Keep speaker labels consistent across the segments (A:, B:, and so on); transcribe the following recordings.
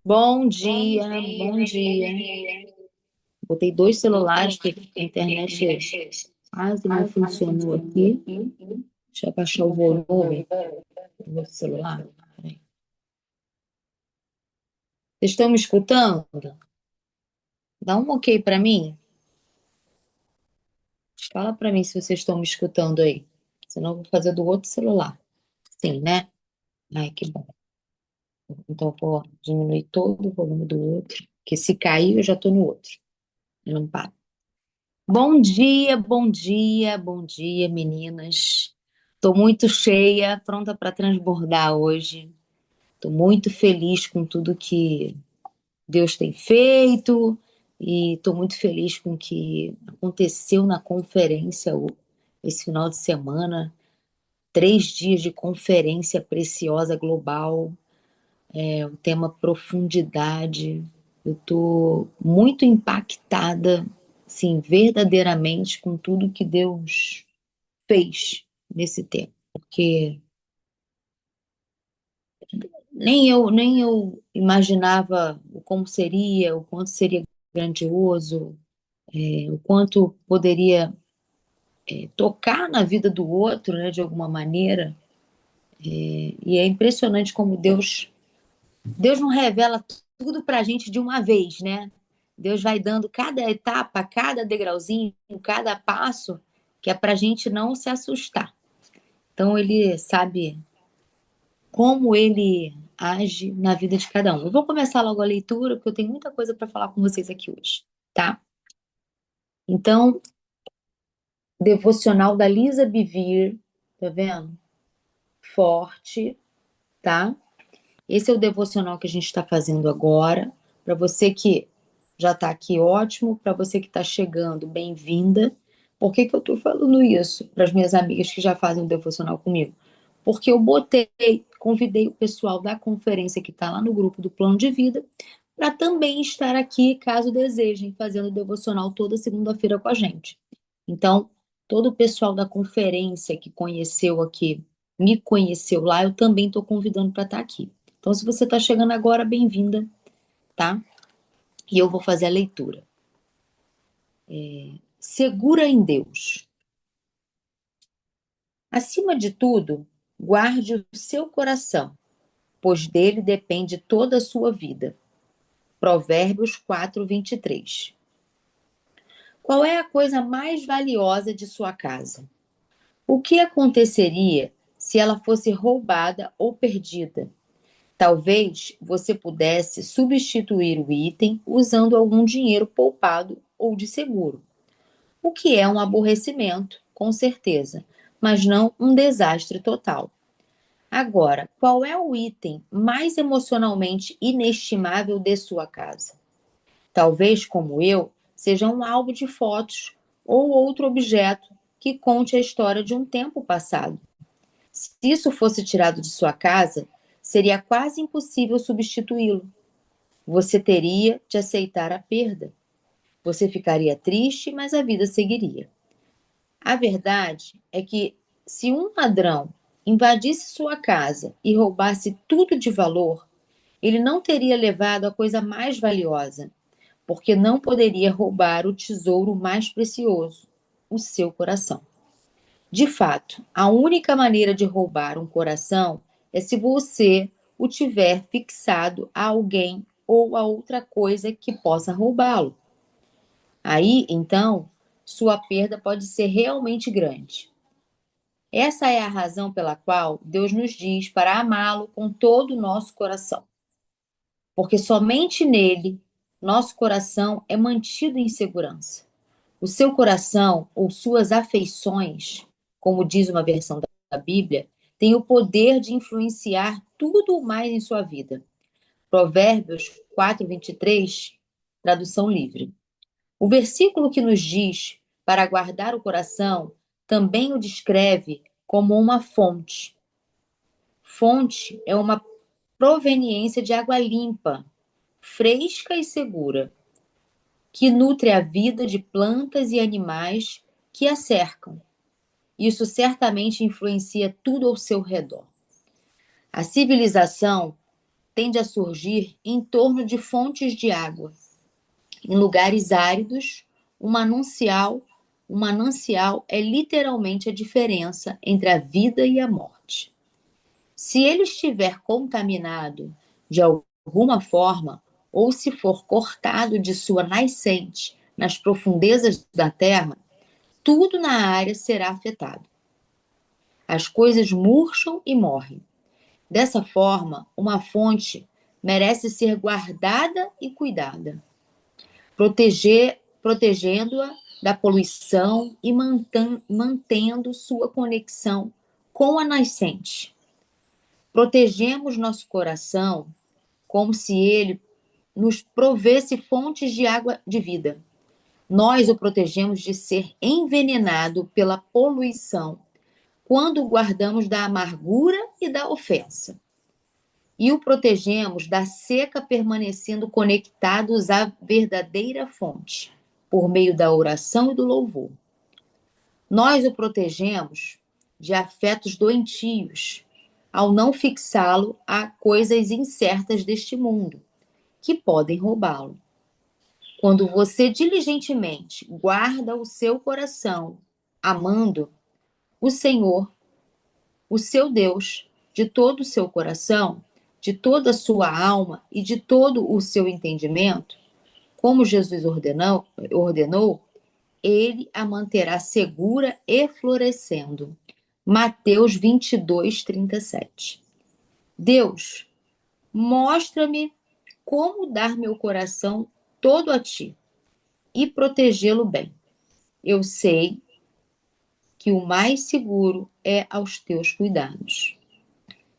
A: Bom dia, bom dia. Botei dois celulares porque a internet quase não funcionou aqui. Deixa eu baixar o volume do outro celular. Peraí. Vocês estão me escutando? Dá um ok para mim. Fala para mim se vocês estão me escutando aí. Senão eu vou fazer do outro celular. Sim, né? Ai, que bom. Então eu vou diminuir todo o volume do outro. Porque se cair, eu já estou no outro. Eu não paro. Bom dia, bom dia, bom dia, meninas. Estou muito cheia, pronta para transbordar hoje. Estou muito feliz com tudo que Deus tem feito e estou muito feliz com o que aconteceu na conferência esse final de semana. 3 dias de conferência preciosa global, o tema profundidade. Eu estou muito impactada, sim, verdadeiramente com tudo que Deus fez nesse tempo, porque nem eu imaginava o como seria, o quanto seria grandioso, o quanto poderia tocar na vida do outro, né, de alguma maneira. E é impressionante como Deus não revela tudo para a gente de uma vez, né? Deus vai dando cada etapa, cada degrauzinho, cada passo, que é para a gente não se assustar. Então, ele sabe como ele age na vida de cada um. Eu vou começar logo a leitura, porque eu tenho muita coisa para falar com vocês aqui hoje, tá? Então, devocional da Lisa Bevere, tá vendo? Forte, tá? Esse é o devocional que a gente está fazendo agora. Para você que já está aqui, ótimo. Para você que está chegando, bem-vinda. Por que que eu estou falando isso para as minhas amigas que já fazem o devocional comigo? Porque eu convidei o pessoal da conferência que está lá no grupo do Plano de Vida para também estar aqui, caso desejem, fazendo o devocional toda segunda-feira com a gente. Então, todo o pessoal da conferência que conheceu aqui, me conheceu lá, eu também estou convidando para estar aqui. Então, se você está chegando agora, bem-vinda, tá? E eu vou fazer a leitura. Segura em Deus. Acima de tudo, guarde o seu coração, pois dele depende toda a sua vida. Provérbios 4:23. Qual é a coisa mais valiosa de sua casa? O que aconteceria se ela fosse roubada ou perdida? Talvez você pudesse substituir o item usando algum dinheiro poupado ou de seguro, o que é um aborrecimento, com certeza, mas não um desastre total. Agora, qual é o item mais emocionalmente inestimável de sua casa? Talvez, como eu, seja um álbum de fotos ou outro objeto que conte a história de um tempo passado. Se isso fosse tirado de sua casa, seria quase impossível substituí-lo. Você teria de aceitar a perda. Você ficaria triste, mas a vida seguiria. A verdade é que, se um ladrão invadisse sua casa e roubasse tudo de valor, ele não teria levado a coisa mais valiosa, porque não poderia roubar o tesouro mais precioso, o seu coração. De fato, a única maneira de roubar um coração é se você o tiver fixado a alguém ou a outra coisa que possa roubá-lo. Aí, então, sua perda pode ser realmente grande. Essa é a razão pela qual Deus nos diz para amá-lo com todo o nosso coração, porque somente nele nosso coração é mantido em segurança. O seu coração ou suas afeições, como diz uma versão da Bíblia, tem o poder de influenciar tudo o mais em sua vida. Provérbios 4:23, tradução livre. O versículo que nos diz para guardar o coração também o descreve como uma fonte. Fonte é uma proveniência de água limpa, fresca e segura, que nutre a vida de plantas e animais que a cercam. Isso certamente influencia tudo ao seu redor. A civilização tende a surgir em torno de fontes de água. Em lugares áridos, um manancial é literalmente a diferença entre a vida e a morte. Se ele estiver contaminado de alguma forma, ou se for cortado de sua nascente nas profundezas da terra, tudo na área será afetado. As coisas murcham e morrem. Dessa forma, uma fonte merece ser guardada e cuidada, protegendo-a da poluição e mantendo sua conexão com a nascente. Protegemos nosso coração como se ele nos provesse fontes de água de vida. Nós o protegemos de ser envenenado pela poluição quando o guardamos da amargura e da ofensa. E o protegemos da seca permanecendo conectados à verdadeira fonte, por meio da oração e do louvor. Nós o protegemos de afetos doentios, ao não fixá-lo a coisas incertas deste mundo, que podem roubá-lo. Quando você diligentemente guarda o seu coração, amando o Senhor, o seu Deus, de todo o seu coração, de toda a sua alma e de todo o seu entendimento, como Jesus ordenou, ele a manterá segura e florescendo. Mateus 22, 37. Deus, mostra-me como dar meu coração todo a ti e protegê-lo bem. Eu sei que o mais seguro é aos teus cuidados.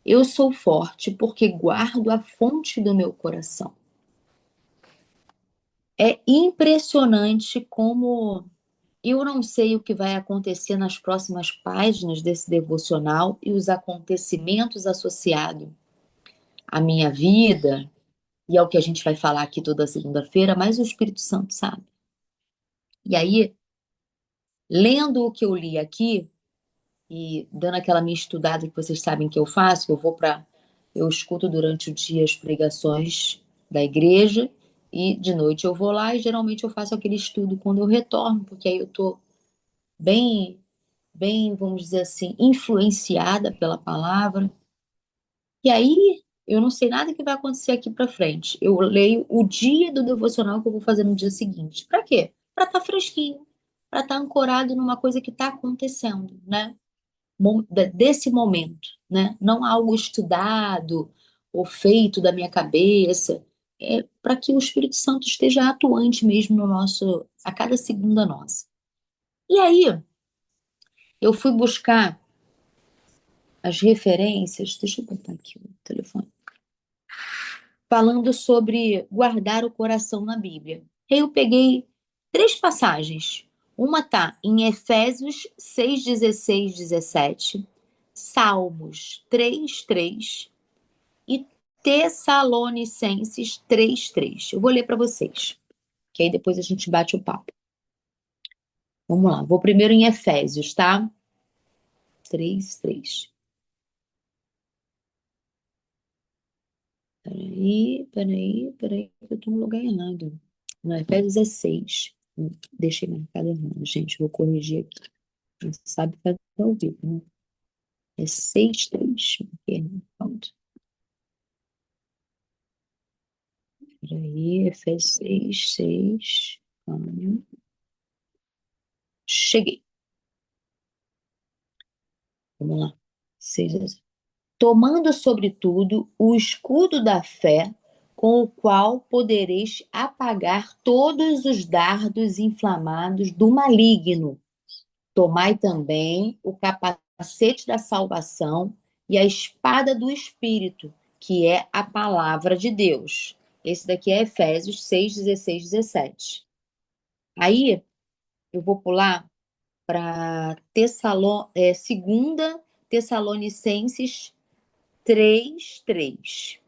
A: Eu sou forte porque guardo a fonte do meu coração. É impressionante como eu não sei o que vai acontecer nas próximas páginas desse devocional e os acontecimentos associados à minha vida e ao que a gente vai falar aqui toda segunda-feira, mas o Espírito Santo sabe. E aí, lendo o que eu li aqui e dando aquela minha estudada que vocês sabem que eu faço, eu escuto durante o dia as pregações da igreja e de noite eu vou lá e geralmente eu faço aquele estudo quando eu retorno, porque aí eu tô bem, vamos dizer assim, influenciada pela palavra. E aí eu não sei nada que vai acontecer aqui para frente. Eu leio o dia do devocional que eu vou fazer no dia seguinte. Para quê? Para estar fresquinho, para estar ancorado numa coisa que está acontecendo, né? Desse momento, né? Não algo estudado ou feito da minha cabeça, é para que o Espírito Santo esteja atuante mesmo no nosso, a cada segunda nossa. E aí, eu fui buscar as referências, deixa eu botar aqui o telefone, falando sobre guardar o coração na Bíblia. Eu peguei 3 passagens. Uma tá em Efésios 6, 16, 17, Salmos 3, 3 e Tessalonicenses 3, 3. Eu vou ler para vocês, que aí depois a gente bate o papo. Vamos lá, vou primeiro em Efésios, tá? 3, 3. Peraí, que eu tô no lugar errado. Não, Efésios é 6. Deixei marcado errado, gente, vou corrigir aqui. Você sabe que tá ao vivo, né? É 6, 3. Pronto. Peraí, Efésios 6, 6. Calma. Cheguei. Vamos lá. 6, tomando sobretudo o escudo da fé, com o qual podereis apagar todos os dardos inflamados do maligno. Tomai também o capacete da salvação e a espada do Espírito, que é a palavra de Deus. Esse daqui é Efésios 6, 16, 17. Aí eu vou pular para 2 Tessalonicenses 3, 3.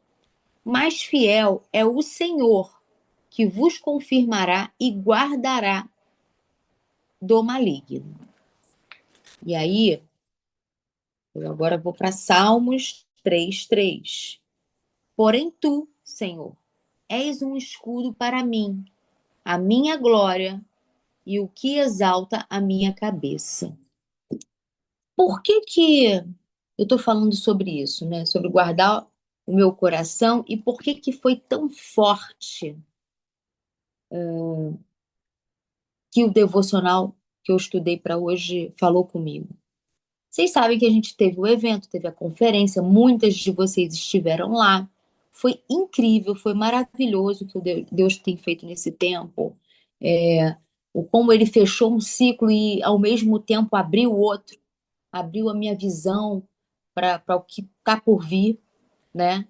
A: Mais fiel é o Senhor, que vos confirmará e guardará do maligno. E aí, eu agora vou para Salmos 3, 3. Porém tu, Senhor, és um escudo para mim, a minha glória e o que exalta a minha cabeça. Por que que eu estou falando sobre isso, né? Sobre guardar o meu coração e por que que foi tão forte que o devocional que eu estudei para hoje falou comigo. Vocês sabem que a gente teve o evento, teve a conferência, muitas de vocês estiveram lá. Foi incrível, foi maravilhoso o que Deus tem feito nesse tempo. É, o como ele fechou um ciclo e, ao mesmo tempo, abriu outro, abriu a minha visão para o que está por vir, né?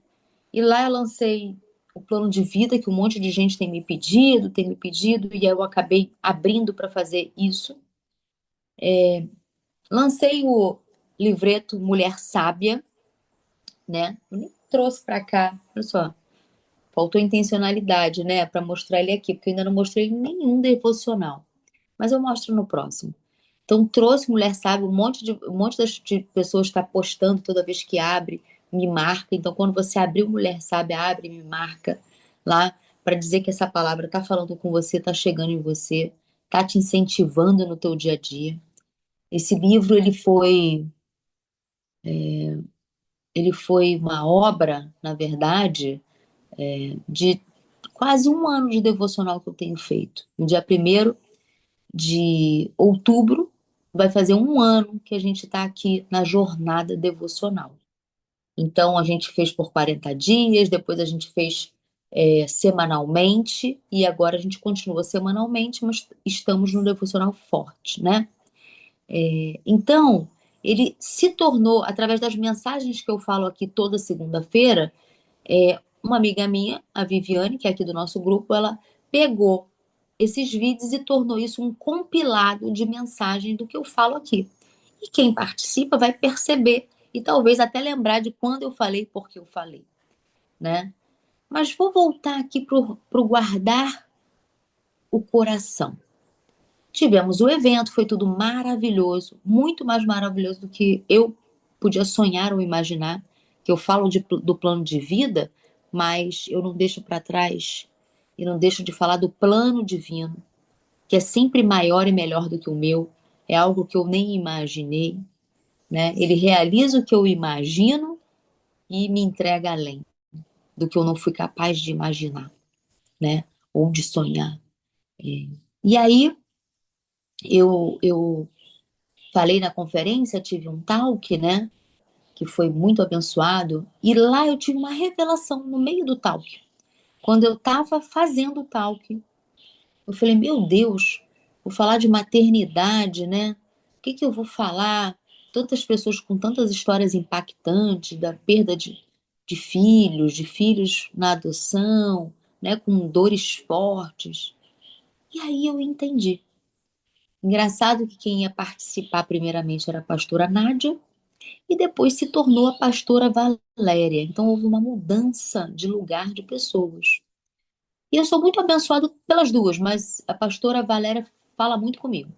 A: E lá eu lancei o plano de vida que um monte de gente tem me pedido, e eu acabei abrindo para fazer isso. Lancei o livreto Mulher Sábia, né? Eu nem trouxe para cá, olha só. Faltou intencionalidade, né, para mostrar ele aqui, porque eu ainda não mostrei nenhum devocional. Mas eu mostro no próximo. Então trouxe Mulher Sábia, um monte de pessoas está postando toda vez que abre, me marca. Então quando você abrir o Mulher Sábia, abre, me marca lá para dizer que essa palavra está falando com você, está chegando em você, está te incentivando no teu dia a dia. Esse livro ele foi uma obra, na verdade, de quase um ano de devocional que eu tenho feito. No dia 1º de outubro, vai fazer um ano que a gente está aqui na jornada devocional. Então, a gente fez por 40 dias, depois a gente fez semanalmente, e agora a gente continua semanalmente, mas estamos no devocional forte, né? Então, ele se tornou, através das mensagens que eu falo aqui toda segunda-feira, uma amiga minha, a Viviane, que é aqui do nosso grupo, ela pegou esses vídeos e tornou isso um compilado de mensagem do que eu falo aqui. E quem participa vai perceber e talvez até lembrar de quando eu falei, por que eu falei, né? Mas vou voltar aqui para o guardar o coração. Tivemos o evento, foi tudo maravilhoso, muito mais maravilhoso do que eu podia sonhar ou imaginar. Que eu falo do plano de vida, mas eu não deixo para trás e não deixo de falar do plano divino, que é sempre maior e melhor do que o meu. É algo que eu nem imaginei, né? Ele realiza o que eu imagino e me entrega além do que eu não fui capaz de imaginar, né? Ou de sonhar. E aí eu falei na conferência, tive um talk, né? Que foi muito abençoado. E lá eu tive uma revelação no meio do talk. Quando eu estava fazendo o talk, eu falei, meu Deus, vou falar de maternidade, né? O que que eu vou falar? Tantas pessoas com tantas histórias impactantes da perda de filhos na adoção, né? Com dores fortes. E aí eu entendi. Engraçado que quem ia participar primeiramente era a pastora Nádia, e depois se tornou a pastora Valéria. Então houve uma mudança de lugar de pessoas. E eu sou muito abençoado pelas duas, mas a pastora Valéria fala muito comigo,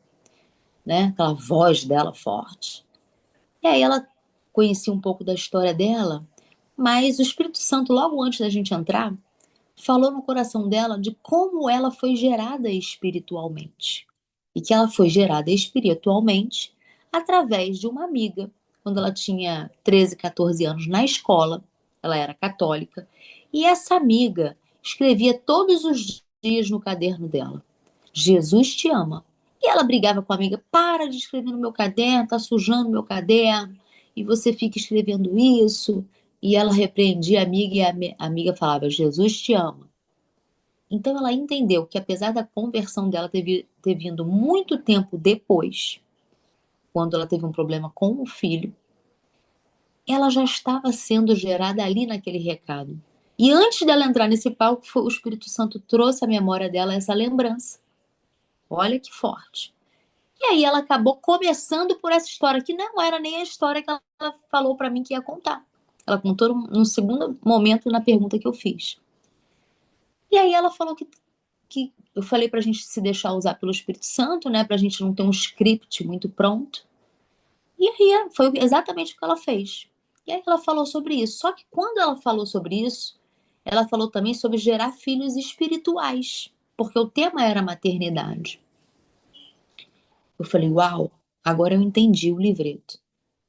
A: né? Aquela voz dela forte. E aí ela conhecia um pouco da história dela, mas o Espírito Santo, logo antes da gente entrar, falou no coração dela de como ela foi gerada espiritualmente. E que ela foi gerada espiritualmente através de uma amiga, quando ela tinha 13, 14 anos na escola, ela era católica, e essa amiga escrevia todos os dias no caderno dela: Jesus te ama. E ela brigava com a amiga: para de escrever no meu caderno, tá sujando meu caderno, e você fica escrevendo isso. E ela repreendia a amiga e a amiga falava: Jesus te ama. Então ela entendeu que, apesar da conversão dela ter vindo muito tempo depois, quando ela teve um problema com o filho, ela já estava sendo gerada ali naquele recado. E antes dela entrar nesse palco, o Espírito Santo trouxe à memória dela essa lembrança. Olha que forte. E aí ela acabou começando por essa história, que não era nem a história que ela falou para mim que ia contar. Ela contou num segundo momento na pergunta que eu fiz. E aí ela falou que eu falei para a gente se deixar usar pelo Espírito Santo, né? Para a gente não ter um script muito pronto. E aí foi exatamente o que ela fez. E aí ela falou sobre isso. Só que quando ela falou sobre isso, ela falou também sobre gerar filhos espirituais, porque o tema era maternidade. Eu falei, uau, agora eu entendi o livreto.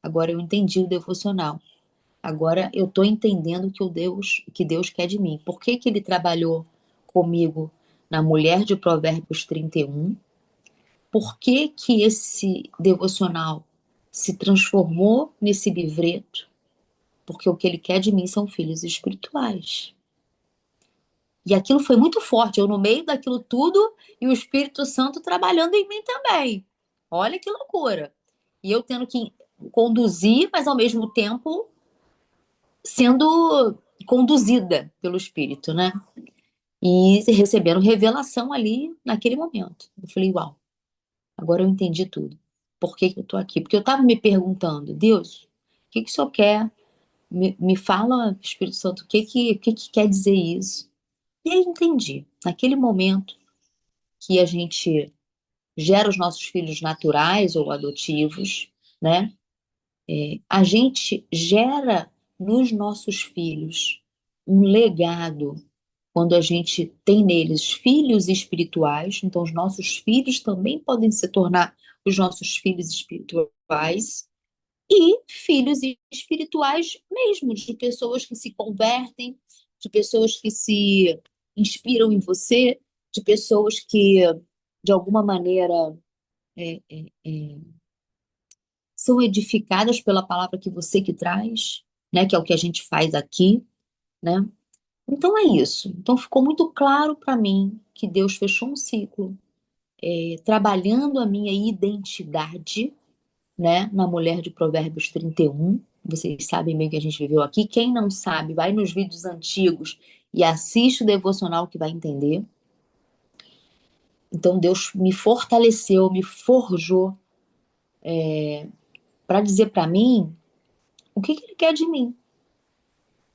A: Agora eu entendi o devocional. Agora eu estou entendendo que Deus quer de mim. Por que que ele trabalhou comigo na Mulher de Provérbios 31? Por que que esse devocional se transformou nesse livreto? Porque o que ele quer de mim são filhos espirituais. E aquilo foi muito forte, eu no meio daquilo tudo e o Espírito Santo trabalhando em mim também. Olha que loucura. E eu tendo que conduzir, mas ao mesmo tempo sendo conduzida pelo Espírito, né? E recebendo revelação ali naquele momento. Eu falei, uau, agora eu entendi tudo. Por que que eu tô aqui? Porque eu estava me perguntando, Deus, o que que o Senhor quer? Me fala, Espírito Santo, o que que quer dizer isso? E aí entendi. Naquele momento que a gente gera os nossos filhos naturais ou adotivos, né? A gente gera nos nossos filhos um legado quando a gente tem neles filhos espirituais, então os nossos filhos também podem se tornar os nossos filhos espirituais e filhos espirituais mesmo, de pessoas que se convertem, de pessoas que se inspiram em você, de pessoas que, de alguma maneira, é, é, é, são edificadas pela palavra que você que traz, né, que é o que a gente faz aqui, né? Então é isso. Então ficou muito claro para mim que Deus fechou um ciclo, trabalhando a minha identidade, né, na Mulher de Provérbios 31. Vocês sabem bem que a gente viveu aqui. Quem não sabe, vai nos vídeos antigos e assiste o devocional que vai entender. Então Deus me fortaleceu, me forjou para dizer para mim o que que Ele quer de mim.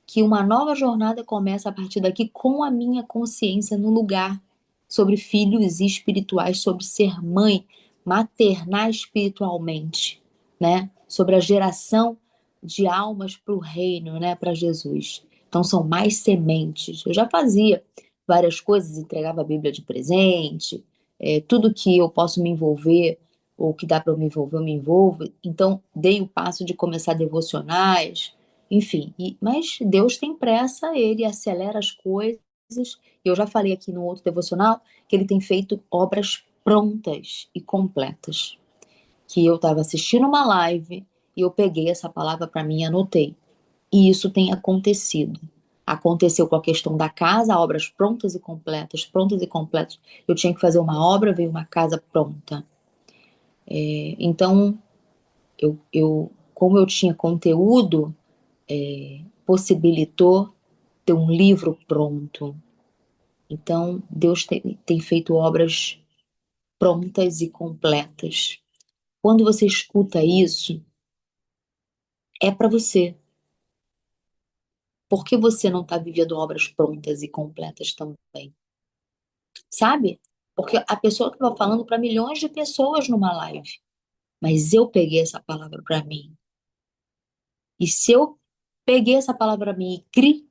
A: Que uma nova jornada começa a partir daqui com a minha consciência no lugar sobre filhos espirituais, sobre ser mãe, maternar espiritualmente, né? Sobre a geração de almas para o reino, né? Para Jesus. Então são mais sementes. Eu já fazia várias coisas, entregava a Bíblia de presente, tudo que eu posso me envolver ou que dá para eu me envolver, eu me envolvo. Então dei o passo de começar devocionais, enfim, mas Deus tem pressa, ele acelera as coisas. Eu já falei aqui no outro devocional que ele tem feito obras prontas e completas. Que eu estava assistindo uma live e eu peguei essa palavra para mim e anotei. E isso tem acontecido. Aconteceu com a questão da casa, obras prontas e completas, prontas e completas. Eu tinha que fazer uma obra, veio uma casa pronta. Então, como eu tinha conteúdo, possibilitou ter um livro pronto. Então, Deus tem feito obras prontas e completas. Quando você escuta isso, é para você. Por que você não está vivendo obras prontas e completas também? Sabe? Porque a pessoa estava falando para milhões de pessoas numa live, mas eu peguei essa palavra para mim. E se eu peguei essa palavra para mim e criei,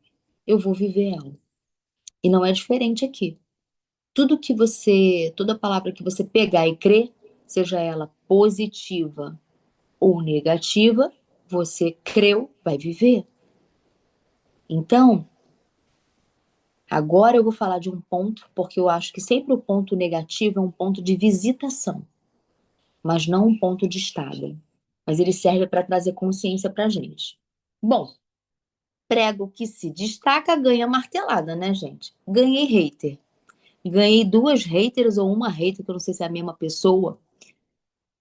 A: eu vou viver ela. E não é diferente aqui. Toda palavra que você pegar e crer, seja ela positiva ou negativa, você creu, vai viver. Então, agora eu vou falar de um ponto, porque eu acho que sempre o ponto negativo é um ponto de visitação, mas não um ponto de estado. Mas ele serve para trazer consciência para a gente. Bom, prego que se destaca ganha martelada, né, gente? Ganhei hater. Ganhei duas haters ou uma hater, que eu não sei se é a mesma pessoa.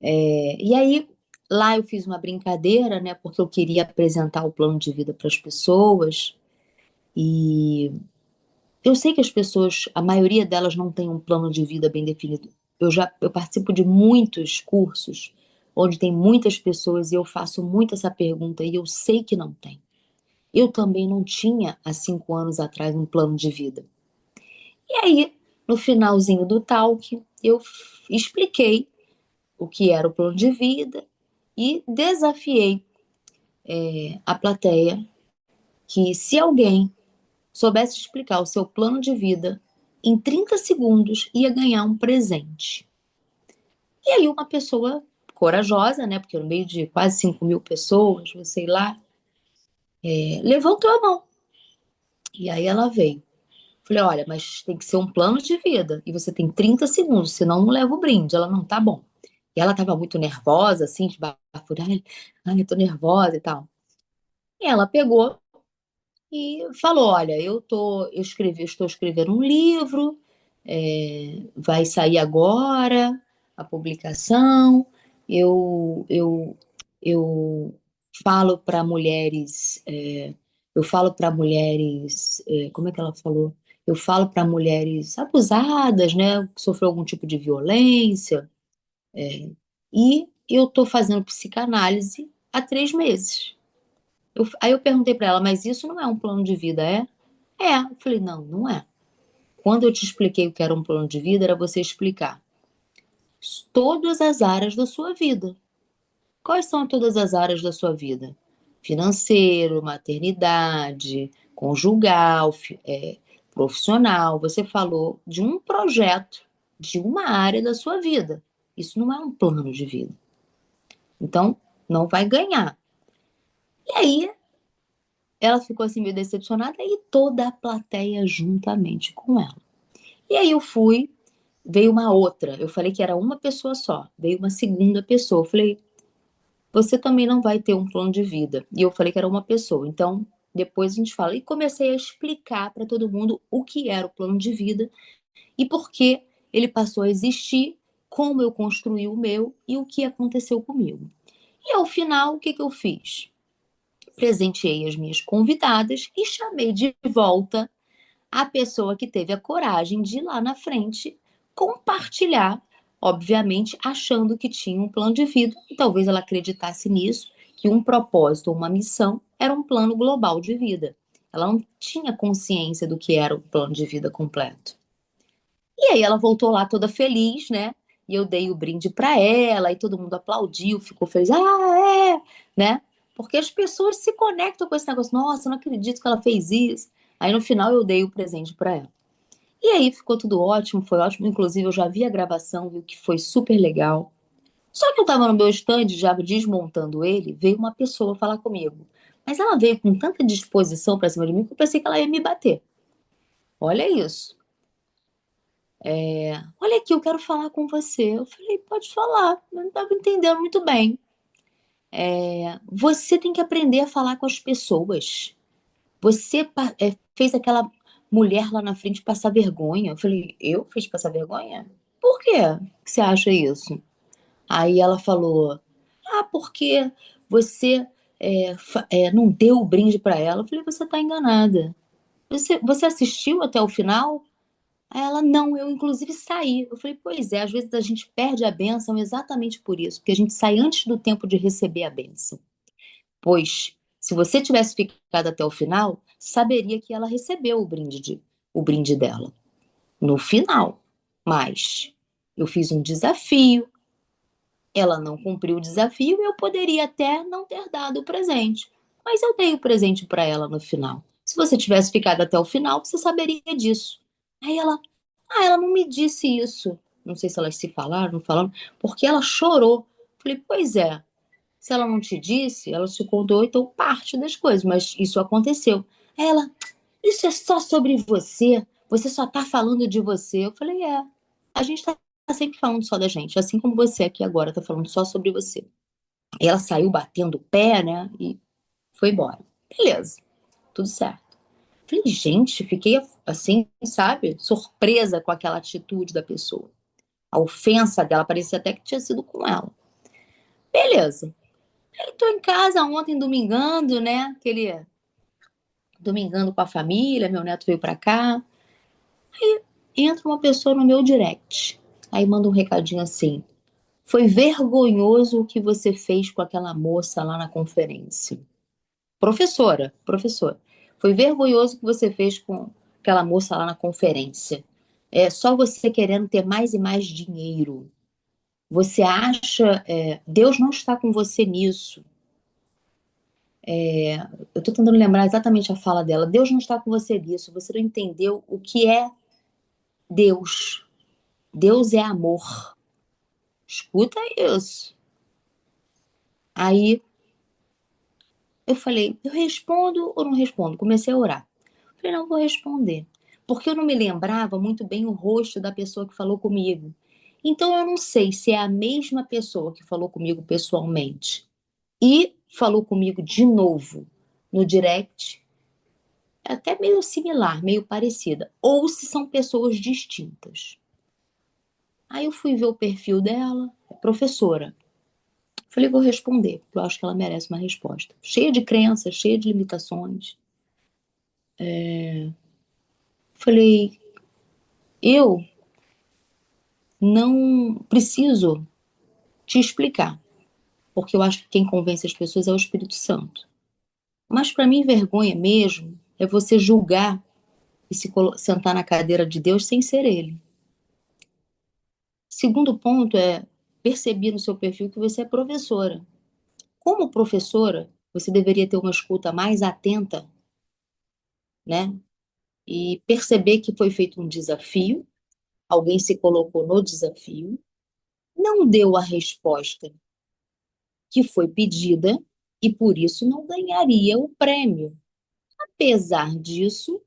A: E aí, lá eu fiz uma brincadeira, né? Porque eu queria apresentar o plano de vida para as pessoas. E eu sei que as pessoas, a maioria delas não tem um plano de vida bem definido. Eu participo de muitos cursos onde tem muitas pessoas e eu faço muito essa pergunta e eu sei que não tem. Eu também não tinha, há 5 anos atrás, um plano de vida. E aí, no finalzinho do talk, eu expliquei o que era o plano de vida e desafiei a plateia que se alguém soubesse explicar o seu plano de vida, em 30 segundos ia ganhar um presente. E aí uma pessoa corajosa, né? Porque no meio de quase 5.000 pessoas, sei lá, levantou a mão. E aí ela veio. Falei, olha, mas tem que ser um plano de vida. E você tem 30 segundos, senão não leva o brinde. Ela, não, tá bom. E ela tava muito nervosa, assim, de bafurada. Ai, eu tô nervosa e tal. E ela pegou e falou, olha, estou escrevendo um livro, vai sair agora a publicação. Eu, eu falo para mulheres, como é que ela falou? Eu falo para mulheres abusadas, né, que sofreu algum tipo de violência, e eu estou fazendo psicanálise há 3 meses. Aí eu perguntei para ela, mas isso não é um plano de vida, é? É. Eu falei, não, não é. Quando eu te expliquei o que era um plano de vida, era você explicar todas as áreas da sua vida. Quais são todas as áreas da sua vida? Financeiro, maternidade, conjugal, profissional. Você falou de um projeto, de uma área da sua vida. Isso não é um plano de vida. Então, não vai ganhar. E aí, ela ficou assim meio decepcionada e toda a plateia juntamente com ela. E aí eu fui, veio uma outra. Eu falei que era uma pessoa só. Veio uma segunda pessoa. Eu falei, você também não vai ter um plano de vida. E eu falei que era uma pessoa. Então, depois a gente fala. E comecei a explicar para todo mundo o que era o plano de vida e por que ele passou a existir, como eu construí o meu e o que aconteceu comigo. E ao final, o que que eu fiz? Presenteei as minhas convidadas e chamei de volta a pessoa que teve a coragem de ir lá na frente compartilhar, obviamente, achando que tinha um plano de vida, e talvez ela acreditasse nisso, que um propósito ou uma missão era um plano global de vida. Ela não tinha consciência do que era o plano de vida completo. E aí ela voltou lá toda feliz, né? E eu dei o brinde para ela, e todo mundo aplaudiu, ficou feliz. Ah, é, né? Porque as pessoas se conectam com esse negócio. Nossa, eu não acredito que ela fez isso. Aí no final eu dei o presente para ela. E aí ficou tudo ótimo, foi ótimo. Inclusive eu já vi a gravação, viu que foi super legal. Só que eu tava no meu stand, já desmontando ele, veio uma pessoa falar comigo. Mas ela veio com tanta disposição para cima de mim que eu pensei que ela ia me bater. Olha isso. Olha aqui, eu quero falar com você. Eu falei, pode falar. Eu não estava entendendo muito bem. Você tem que aprender a falar com as pessoas. Você fez aquela mulher lá na frente passar vergonha. Eu falei, eu fiz passar vergonha? Por quê que você acha isso? Aí ela falou, porque você não deu o brinde para ela. Eu falei, você está enganada. Você assistiu até o final? Aí ela, não, eu inclusive saí. Eu falei, pois é, às vezes a gente perde a bênção exatamente por isso, porque a gente sai antes do tempo de receber a bênção. Pois, se você tivesse ficado até o final, saberia que ela recebeu o brinde dela no final. Mas eu fiz um desafio, ela não cumpriu o desafio, eu poderia até não ter dado o presente. Mas eu dei o presente para ela no final. Se você tivesse ficado até o final, você saberia disso. Aí ela não me disse isso. Não sei se elas se falaram, não falaram, porque ela chorou. Falei, pois é, se ela não te disse, ela te contou então parte das coisas, mas isso aconteceu. Aí ela, isso é só sobre você só tá falando de você. Eu falei, a gente tá sempre falando só da gente, assim como você aqui agora tá falando só sobre você. E ela saiu batendo o pé, né, e foi embora. Beleza, tudo certo. Falei, gente, fiquei assim, sabe, surpresa com aquela atitude da pessoa. A ofensa dela parecia até que tinha sido com ela. Beleza. Aí tô em casa ontem, domingando, né? Aquele domingando com a família, meu neto veio pra cá. Entra uma pessoa no meu direct. Aí manda um recadinho assim: foi vergonhoso o que você fez com aquela moça lá na conferência. Professora, professora. Foi vergonhoso o que você fez com aquela moça lá na conferência. É só você querendo ter mais e mais dinheiro. Você acha, Deus não está com você nisso. Eu tô tentando lembrar exatamente a fala dela. Deus não está com você nisso. Você não entendeu o que é Deus. Deus é amor. Escuta isso. Aí eu falei, eu respondo ou não respondo? Comecei a orar. Falei, não vou responder. Porque eu não me lembrava muito bem o rosto da pessoa que falou comigo. Então eu não sei se é a mesma pessoa que falou comigo pessoalmente e falou comigo de novo no direct, até meio similar, meio parecida, ou se são pessoas distintas. Aí eu fui ver o perfil dela, é professora. Falei, vou responder, porque eu acho que ela merece uma resposta. Cheia de crenças, cheia de limitações. Falei, eu não preciso te explicar, porque eu acho que quem convence as pessoas é o Espírito Santo. Mas para mim, vergonha mesmo é você julgar e sentar na cadeira de Deus sem ser Ele. Segundo ponto é, percebi no seu perfil que você é professora. Como professora, você deveria ter uma escuta mais atenta, né? E perceber que foi feito um desafio, alguém se colocou no desafio, não deu a resposta que foi pedida e por isso não ganharia o prêmio. Apesar disso,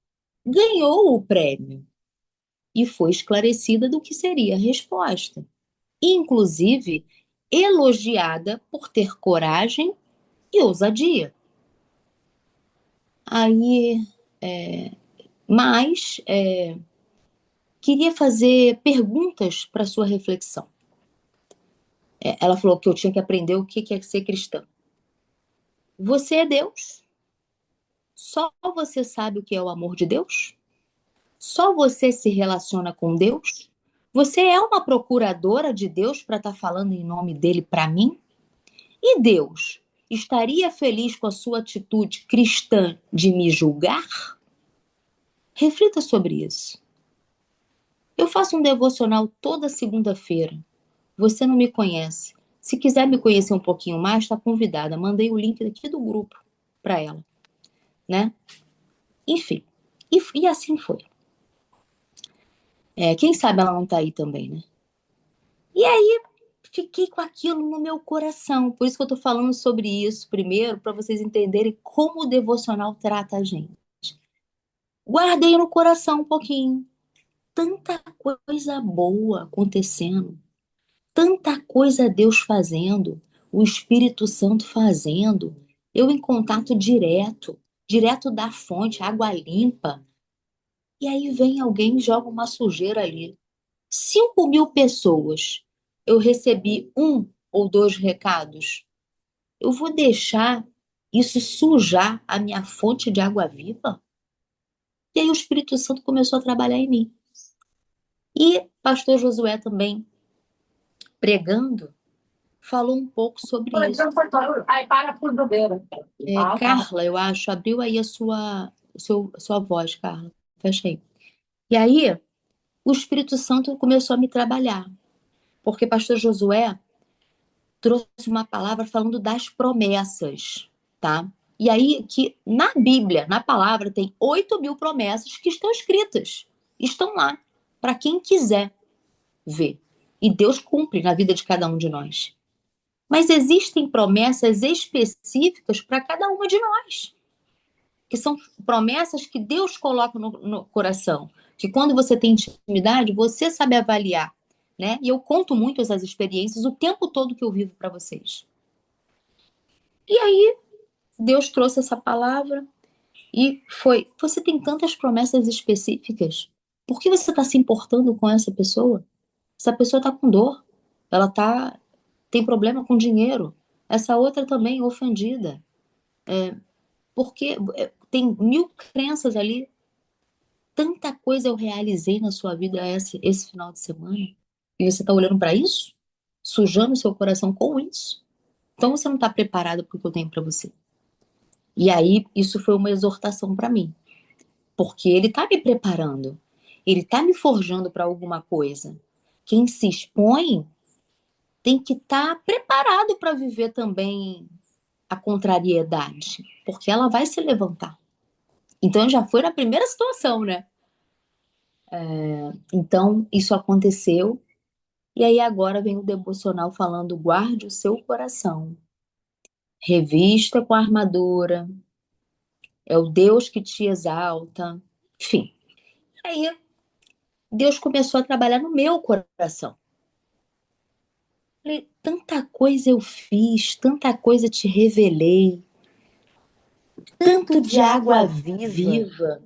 A: ganhou o prêmio e foi esclarecida do que seria a resposta. Inclusive, elogiada por ter coragem e ousadia. Aí, mas queria fazer perguntas para sua reflexão. Ela falou que eu tinha que aprender o que é ser cristã. Você é Deus? Só você sabe o que é o amor de Deus? Só você se relaciona com Deus? Você é uma procuradora de Deus para estar falando em nome dele para mim? E Deus estaria feliz com a sua atitude cristã de me julgar? Reflita sobre isso. Eu faço um devocional toda segunda-feira. Você não me conhece. Se quiser me conhecer um pouquinho mais, está convidada. Mandei o link aqui do grupo para ela, né? Enfim, e assim foi. Quem sabe ela não está aí também, né? E aí, fiquei com aquilo no meu coração. Por isso que eu estou falando sobre isso primeiro, para vocês entenderem como o devocional trata a gente. Guardei no coração um pouquinho. Tanta coisa boa acontecendo, tanta coisa Deus fazendo, o Espírito Santo fazendo, eu em contato direto, direto da fonte, água limpa. E aí vem alguém e joga uma sujeira ali. 5.000 pessoas, eu recebi um ou dois recados. Eu vou deixar isso sujar a minha fonte de água viva? E aí o Espírito Santo começou a trabalhar em mim. E pastor Josué também, pregando, falou um pouco sobre isso. Carla, eu acho, abriu aí sua voz, Carla. Fecha aí. E aí, o Espírito Santo começou a me trabalhar, porque pastor Josué trouxe uma palavra falando das promessas, tá? E aí, que na Bíblia, na palavra, tem 8.000 promessas que estão escritas. Estão lá, para quem quiser ver. E Deus cumpre na vida de cada um de nós. Mas existem promessas específicas para cada uma de nós, que são promessas que Deus coloca no coração, que quando você tem intimidade, você sabe avaliar, né? E eu conto muito essas experiências o tempo todo que eu vivo para vocês. E aí, Deus trouxe essa palavra e foi, você tem tantas promessas específicas, por que você está se importando com essa pessoa? Essa pessoa está com dor, ela tem problema com dinheiro, essa outra também ofendida, porque tem 1.000 crenças ali. Tanta coisa eu realizei na sua vida esse final de semana. E você está olhando para isso? Sujando o seu coração com isso? Então você não está preparado para o que eu tenho para você. E aí, isso foi uma exortação para mim. Porque ele está me preparando. Ele está me forjando para alguma coisa. Quem se expõe tem que estar preparado para viver também a contrariedade, porque ela vai se levantar. Então já foi na primeira situação, né? Então isso aconteceu, e aí agora vem o devocional falando: guarde o seu coração, revista com a armadura, é o Deus que te exalta, enfim. Aí Deus começou a trabalhar no meu coração. Falei, tanta coisa eu fiz, tanta coisa te revelei, tanto de água viva,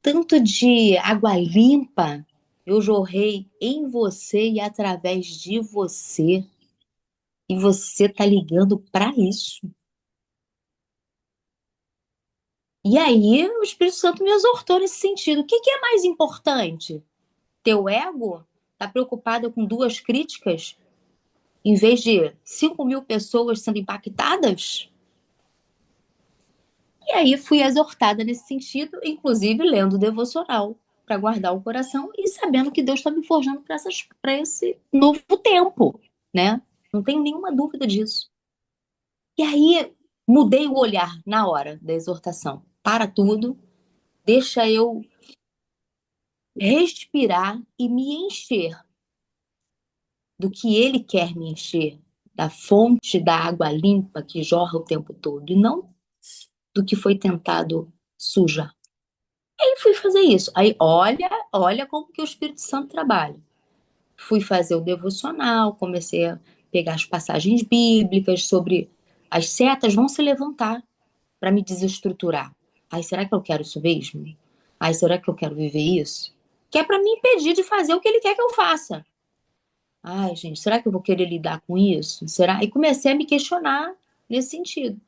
A: tanto de água limpa eu jorrei em você e através de você. E você tá ligando para isso. E aí o Espírito Santo me exortou nesse sentido. O que que é mais importante? Teu ego? Tá preocupado com duas críticas em vez de 5.000 pessoas sendo impactadas? E aí fui exortada nesse sentido, inclusive lendo o devocional para guardar o coração e sabendo que Deus está me forjando para esse novo tempo, né? Não tenho nenhuma dúvida disso. E aí mudei o olhar na hora da exortação. Para tudo, deixa eu respirar e me encher do que Ele quer me encher, da fonte da água limpa que jorra o tempo todo, e não do que foi tentado sujar. Aí fui fazer isso. Aí olha como que o Espírito Santo trabalha. Fui fazer o devocional, comecei a pegar as passagens bíblicas sobre as setas vão se levantar para me desestruturar. Ai, será que eu quero isso mesmo? Ai, será que eu quero viver isso? Que é para me impedir de fazer o que ele quer que eu faça. Ai, gente, será que eu vou querer lidar com isso? Será? E comecei a me questionar nesse sentido.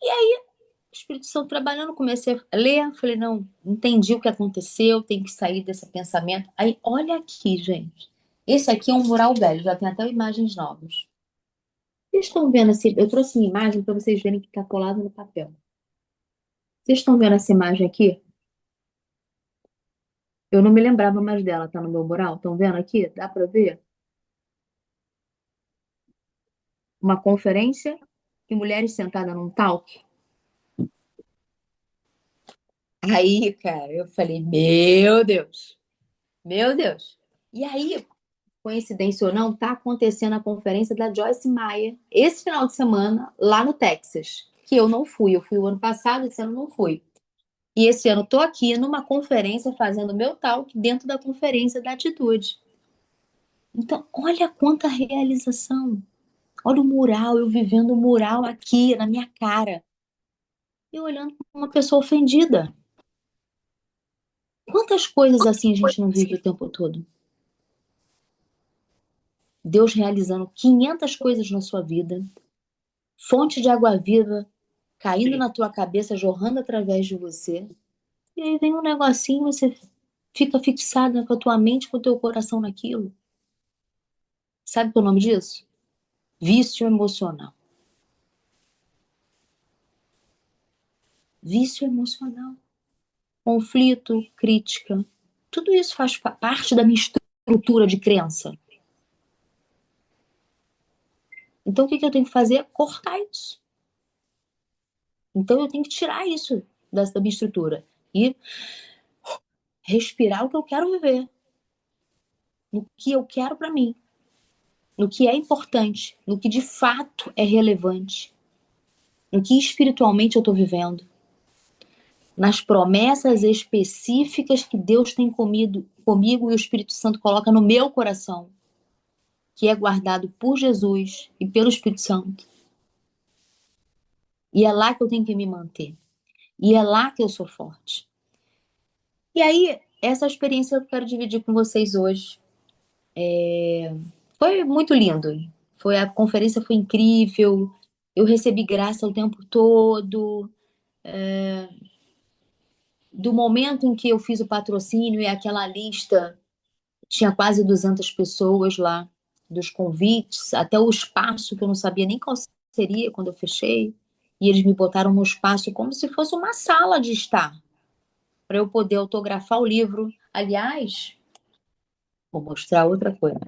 A: O Espírito Santo trabalhando, comecei a ler, falei, não, entendi o que aconteceu, tem que sair desse pensamento. Aí, olha aqui, gente. Esse aqui é um mural velho, já tem até imagens novas. Vocês estão vendo assim? Eu trouxe uma imagem para vocês verem que está colado no papel. Vocês estão vendo essa imagem aqui? Eu não me lembrava mais dela, tá no meu mural. Estão vendo aqui? Dá para ver? Uma conferência e mulheres sentadas num talk. Aí, cara, eu falei, meu Deus, meu Deus. E aí, coincidência ou não, tá acontecendo a conferência da Joyce Meyer esse final de semana lá no Texas, que eu não fui. Eu fui o ano passado, esse ano não fui. E esse ano tô aqui numa conferência fazendo meu talk dentro da conferência da Atitude. Então, olha quanta realização. Olha o mural, eu vivendo o mural aqui na minha cara. E olhando para uma pessoa ofendida. Quantas coisas assim a gente não vive o tempo todo? Deus realizando 500 coisas na sua vida, fonte de água viva caindo na tua cabeça, jorrando através de você. E aí vem um negocinho, você fica fixado com a tua mente, com o teu coração naquilo. Sabe qual é o nome disso? Vício emocional. Vício emocional. Conflito, crítica. Tudo isso faz parte da minha estrutura de crença. Então, o que eu tenho que fazer? Cortar isso. Então, eu tenho que tirar isso da minha estrutura e respirar o que eu quero viver, no que eu quero para mim, no que é importante, no que de fato é relevante, no que espiritualmente eu estou vivendo, nas promessas específicas que Deus tem comigo e o Espírito Santo coloca no meu coração, que é guardado por Jesus e pelo Espírito Santo. E é lá que eu tenho que me manter. E é lá que eu sou forte. E aí, essa experiência eu quero dividir com vocês hoje. Foi muito lindo. A conferência foi incrível. Eu recebi graça o tempo todo. Do momento em que eu fiz o patrocínio e aquela lista, tinha quase 200 pessoas lá, dos convites, até o espaço que eu não sabia nem qual seria quando eu fechei. E eles me botaram no espaço como se fosse uma sala de estar, para eu poder autografar o livro. Aliás, vou mostrar outra coisa.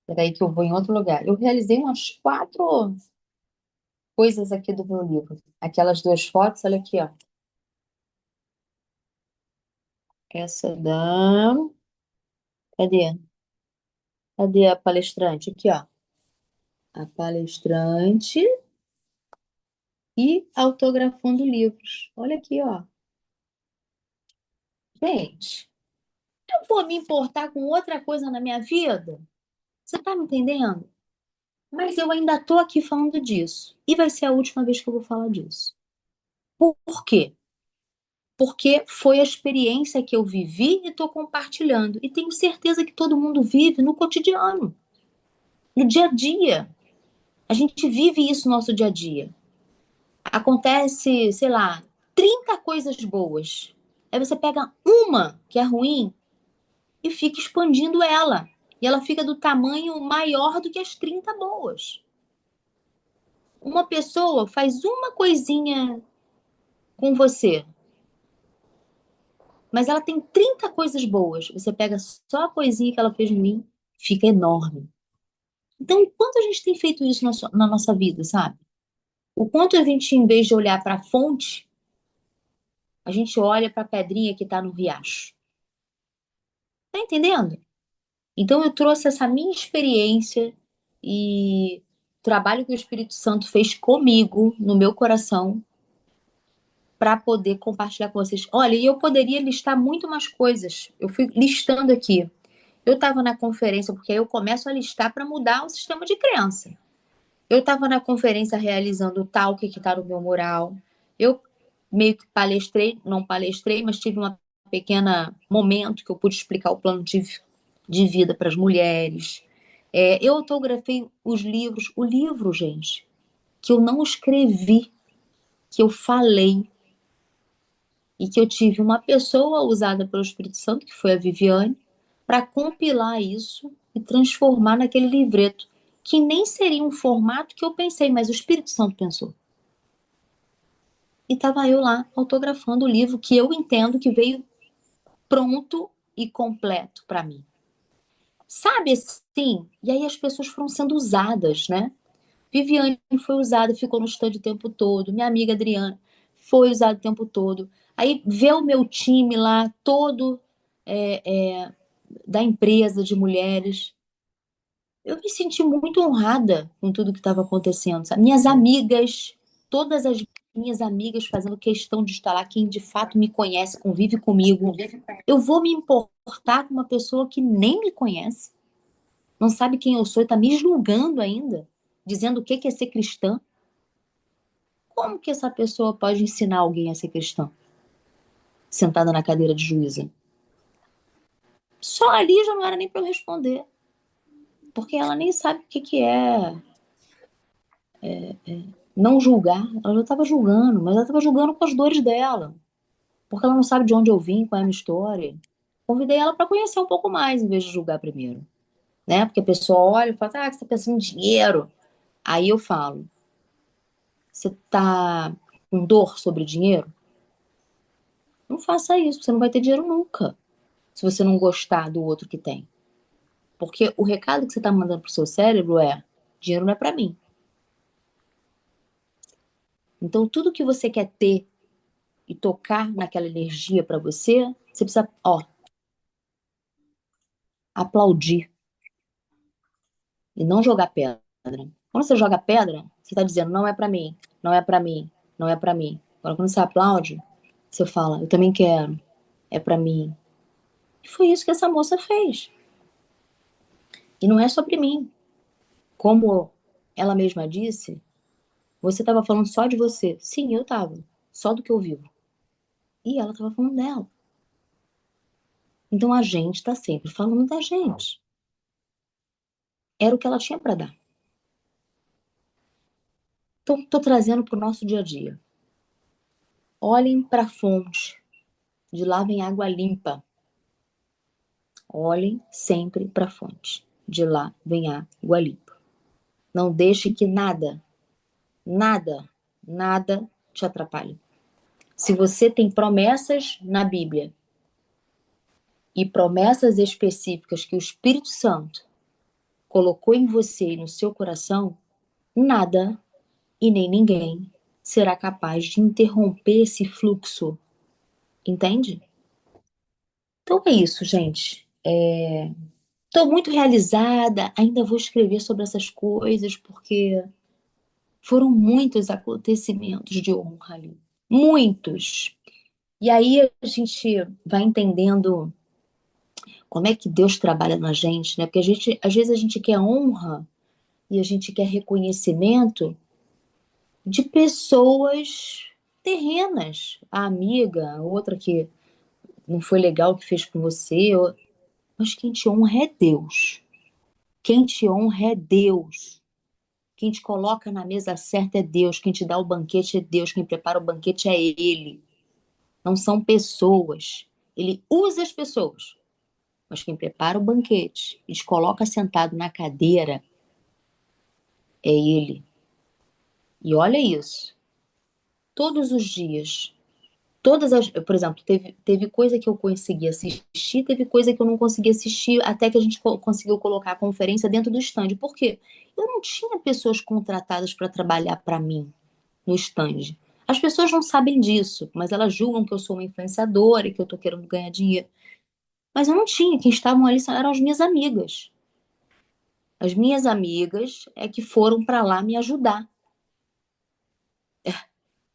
A: Peraí que eu vou em outro lugar. Eu realizei umas 4. coisas aqui do meu livro. Aquelas duas fotos, olha aqui, ó. Essa da. Cadê? Cadê a palestrante? Aqui, ó. A palestrante e autografando livros. Olha aqui, ó. Gente, eu vou me importar com outra coisa na minha vida? Você tá me entendendo? Mas eu ainda tô aqui falando disso. E vai ser a última vez que eu vou falar disso. Por quê? Porque foi a experiência que eu vivi e estou compartilhando. E tenho certeza que todo mundo vive no cotidiano, no dia a dia. A gente vive isso no nosso dia a dia. Acontece, sei lá, 30 coisas boas. Aí você pega uma que é ruim e fica expandindo ela. E ela fica do tamanho maior do que as 30 boas. Uma pessoa faz uma coisinha com você, mas ela tem 30 coisas boas. Você pega só a coisinha que ela fez em mim, fica enorme. Então, o quanto a gente tem feito isso na nossa vida, sabe? O quanto a gente, em vez de olhar para a fonte, a gente olha para a pedrinha que está no riacho. Tá entendendo? Então, eu trouxe essa minha experiência e o trabalho que o Espírito Santo fez comigo, no meu coração, para poder compartilhar com vocês. Olha, e eu poderia listar muito mais coisas. Eu fui listando aqui. Eu estava na conferência, porque aí eu começo a listar para mudar o sistema de crença. Eu estava na conferência realizando o talk que está no meu mural. Eu meio que palestrei, não palestrei, mas tive uma pequena momento que eu pude explicar o plano de vida para as mulheres. Eu autografei os livros, o livro, gente, que eu não escrevi, que eu falei, e que eu tive uma pessoa usada pelo Espírito Santo, que foi a Viviane, para compilar isso e transformar naquele livreto, que nem seria um formato que eu pensei, mas o Espírito Santo pensou. E estava eu lá autografando o livro que eu entendo que veio pronto e completo para mim. Sabe assim? E aí as pessoas foram sendo usadas, né? Viviane foi usada, ficou no stand o tempo todo. Minha amiga Adriana foi usada o tempo todo. Aí ver o meu time lá, todo da empresa de mulheres. Eu me senti muito honrada com tudo que estava acontecendo. Sabe? Minhas amigas, todas as minhas amigas fazendo questão de estar lá, quem de fato me conhece, convive comigo. Eu vou me importar com uma pessoa que nem me conhece, não sabe quem eu sou e está me julgando ainda, dizendo o que é ser cristã. Como que essa pessoa pode ensinar alguém a ser cristã, sentada na cadeira de juíza? Só ali já não era nem para eu responder, porque ela nem sabe o que é não julgar. Ela já estava julgando, mas ela estava julgando com as dores dela, porque ela não sabe de onde eu vim, qual é a minha história. Convidei ela para conhecer um pouco mais, em vez de julgar primeiro, né? Porque a pessoa olha e fala, você está pensando em dinheiro. Aí eu falo, você está com dor sobre dinheiro? Não faça isso, você não vai ter dinheiro nunca, se você não gostar do outro que tem. Porque o recado que você está mandando pro seu cérebro é: dinheiro não é para mim. Então, tudo que você quer ter e tocar naquela energia para você, você precisa, ó, aplaudir e não jogar pedra. Quando você joga pedra, você está dizendo: não é para mim, não é para mim, não é para mim. Agora, quando você aplaude, você fala: eu também quero, é para mim. E foi isso que essa moça fez. E não é sobre mim. Como ela mesma disse, você estava falando só de você. Sim, eu estava. Só do que eu vivo. E ela estava falando dela. Então a gente está sempre falando da gente. Era o que ela tinha para dar. Então, estou trazendo para o nosso dia a dia. Olhem para a fonte. De lá vem água limpa. Olhem sempre para a fonte. De lá vem água limpa. Não deixe que nada, nada, nada te atrapalhe. Se você tem promessas na Bíblia e promessas específicas que o Espírito Santo colocou em você e no seu coração, nada e nem ninguém será capaz de interromper esse fluxo, entende? Então é isso, gente. Estou muito realizada, ainda vou escrever sobre essas coisas, porque foram muitos acontecimentos de honra ali. Muitos. E aí a gente vai entendendo como é que Deus trabalha na gente, né? Porque às vezes a gente quer honra e a gente quer reconhecimento de pessoas terrenas. A amiga, a outra que não foi legal o que fez com você. Mas quem te honra é Deus. Quem te honra é Deus. Quem te coloca na mesa certa é Deus. Quem te dá o banquete é Deus. Quem prepara o banquete é Ele. Não são pessoas. Ele usa as pessoas. Mas quem prepara o banquete e te coloca sentado na cadeira é Ele. E olha isso. Todos os dias. Por exemplo, teve coisa que eu consegui assistir, teve coisa que eu não consegui assistir, até que a gente conseguiu colocar a conferência dentro do stand. Por quê? Eu não tinha pessoas contratadas para trabalhar para mim no stand. As pessoas não sabem disso, mas elas julgam que eu sou uma influenciadora e que eu estou querendo ganhar dinheiro. Mas eu não tinha, quem estavam ali eram as minhas amigas. As minhas amigas é que foram para lá me ajudar,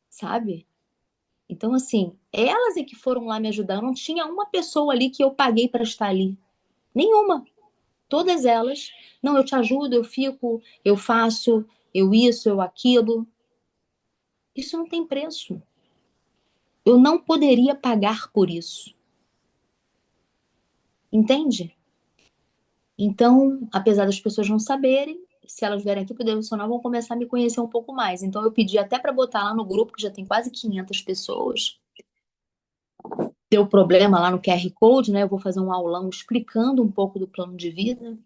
A: sabe? Então, assim, elas é que foram lá me ajudar. Eu não tinha uma pessoa ali que eu paguei para estar ali. Nenhuma. Todas elas. Não, eu te ajudo, eu fico, eu faço, eu isso, eu aquilo. Isso não tem preço. Eu não poderia pagar por isso. Entende? Então, apesar das pessoas não saberem, se elas vierem aqui para o devocional, vão começar a me conhecer um pouco mais. Então, eu pedi até para botar lá no grupo, que já tem quase 500 pessoas. Deu problema lá no QR Code, né? Eu vou fazer um aulão explicando um pouco do plano de vida.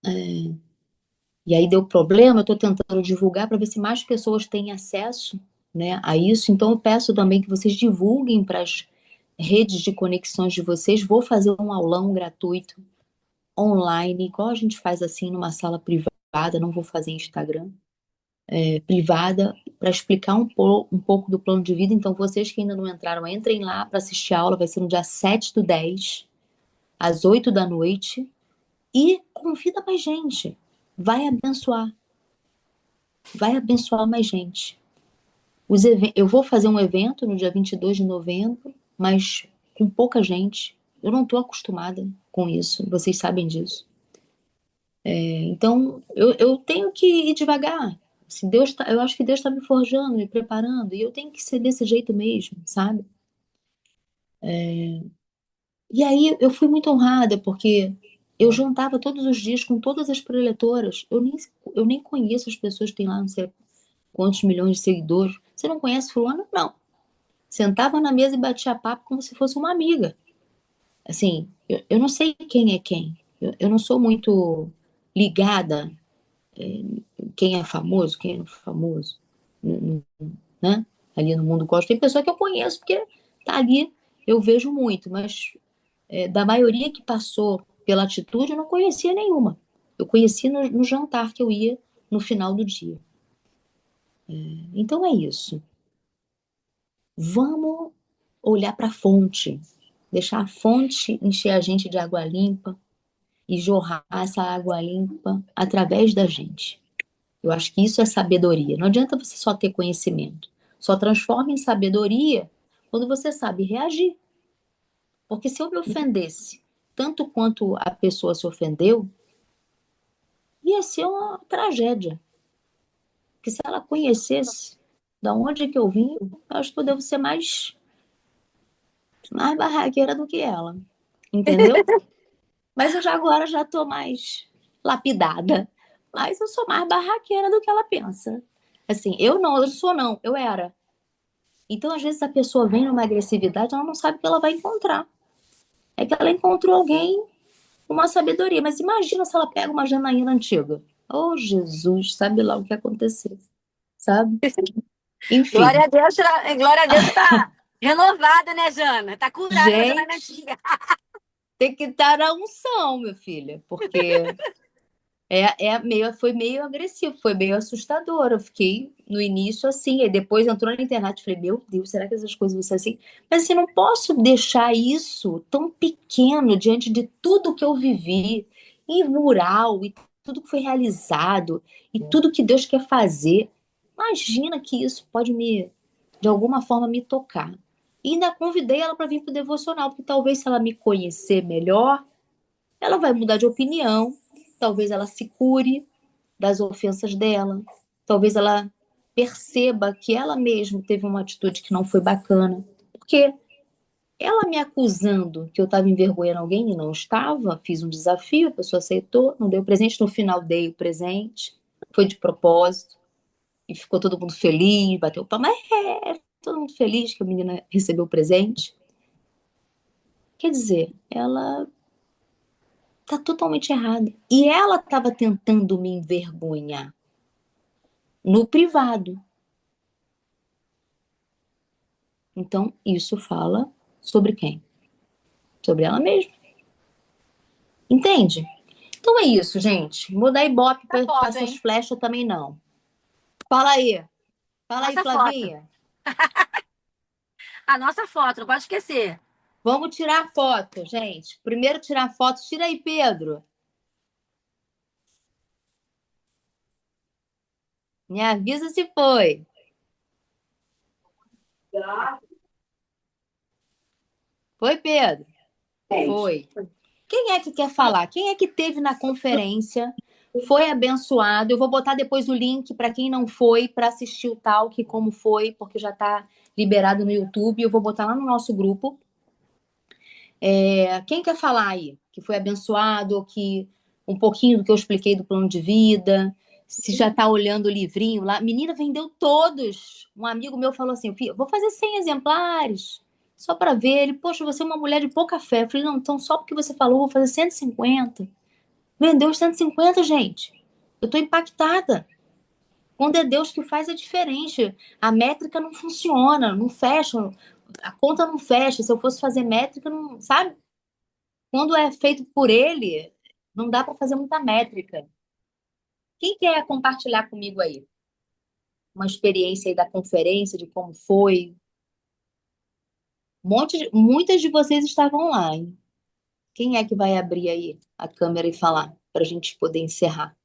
A: E aí deu problema, eu estou tentando divulgar para ver se mais pessoas têm acesso, né, a isso. Então, eu peço também que vocês divulguem para as redes de conexões de vocês. Vou fazer um aulão gratuito online, igual a gente faz assim numa sala privada, não vou fazer em Instagram, privada, para explicar um pouco do plano de vida. Então, vocês que ainda não entraram, entrem lá para assistir a aula, vai ser no dia 7/10, às 8 da noite, e convida mais gente, vai abençoar, vai abençoar mais gente. Eu vou fazer um evento no dia 22 de novembro, mas com pouca gente. Eu não estou acostumada com isso, vocês sabem disso. Então, eu tenho que ir devagar. Assim, eu acho que Deus está me forjando, me preparando, e eu tenho que ser desse jeito mesmo, sabe? E aí eu fui muito honrada, porque eu jantava todos os dias com todas as preletoras. Eu nem conheço as pessoas que têm lá não sei quantos milhões de seguidores. Você não conhece fulano? Não. Sentava na mesa e batia papo como se fosse uma amiga. Assim, eu não sei quem é quem. Eu não sou muito ligada quem é famoso, quem não é famoso, né? Ali no mundo gospel. Tem pessoa que eu conheço porque tá ali, eu vejo muito, mas da maioria que passou pela atitude, eu não conhecia nenhuma. Eu conhecia no jantar que eu ia no final do dia. Então é isso. Vamos olhar para a fonte, deixar a fonte encher a gente de água limpa e jorrar essa água limpa através da gente. Eu acho que isso é sabedoria. Não adianta você só ter conhecimento. Só transforma em sabedoria quando você sabe reagir. Porque se eu me ofendesse tanto quanto a pessoa se ofendeu, ia ser uma tragédia. Porque se ela conhecesse da onde que eu vim, eu acho que eu devo ser mais barraqueira do que ela. Entendeu? Mas eu já agora já tô mais lapidada. Mas eu sou mais barraqueira do que ela pensa. Assim, eu sou não, eu era. Então, às vezes, a pessoa vem numa agressividade, ela não sabe o que ela vai encontrar. É que ela encontrou alguém com uma sabedoria. Mas imagina se ela pega uma Janaína antiga. Oh, Jesus, sabe lá o que aconteceu, sabe?
B: Glória
A: Enfim,
B: a Deus, glória a Deus que tá renovada, né, Jana? Tá curada da Janaína
A: gente,
B: antiga.
A: tem que estar na unção, meu filho, porque Foi meio agressivo, foi meio assustador. Eu fiquei no início assim, aí depois entrou na internet e falei, meu Deus, será que essas coisas vão ser assim? Mas assim, não posso deixar isso tão pequeno diante de tudo que eu vivi, e rural, e tudo que foi realizado, e tudo que Deus quer fazer. Imagina que isso pode de alguma forma, me tocar. E ainda convidei ela para vir para o devocional, porque talvez se ela me conhecer melhor, ela vai mudar de opinião, talvez ela se cure das ofensas dela, talvez ela perceba que ela mesma teve uma atitude que não foi bacana, porque ela me acusando que eu estava envergonhando alguém e não estava, fiz um desafio, a pessoa aceitou, não deu presente, no final dei o presente, foi de propósito, e ficou todo mundo feliz, bateu palma, todo mundo feliz que a menina recebeu o presente. Quer dizer, ela tá totalmente errada. E ela estava tentando me envergonhar no privado. Então, isso fala sobre quem? Sobre ela mesma. Entende? Então é isso, gente. Vou dar ibope
B: A
A: para
B: foto,
A: essas
B: hein?
A: flechas também não. Fala aí. Fala aí,
B: Nossa foto.
A: Flavinha.
B: A nossa foto, não pode esquecer.
A: Vamos tirar foto, gente. Primeiro tirar foto. Tira aí, Pedro. Me avisa se foi. Foi, Pedro? Foi. Quem é que quer falar? Quem é que teve na conferência? Foi abençoado. Eu vou botar depois o link para quem não foi para assistir o talk, como foi, porque já está liberado no YouTube. Eu vou botar lá no nosso grupo. Quem quer falar aí? Que foi abençoado, ou que um pouquinho do que eu expliquei do plano de vida, se já está olhando o livrinho lá. Menina, vendeu todos. Um amigo meu falou assim: vou fazer 100 exemplares, só para ver. Ele, poxa, você é uma mulher de pouca fé. Eu falei, não, então só porque você falou, vou fazer 150. Vendeu os 150, gente. Eu tô impactada. Quando é Deus que faz, é diferente. A métrica não funciona, não fecha, a conta não fecha. Se eu fosse fazer métrica, não, sabe? Quando é feito por ele, não dá para fazer muita métrica. Quem quer compartilhar comigo aí uma experiência aí da conferência, de como foi? Muitas de vocês estavam lá, hein? Quem é que vai abrir aí a câmera e falar para a gente poder encerrar?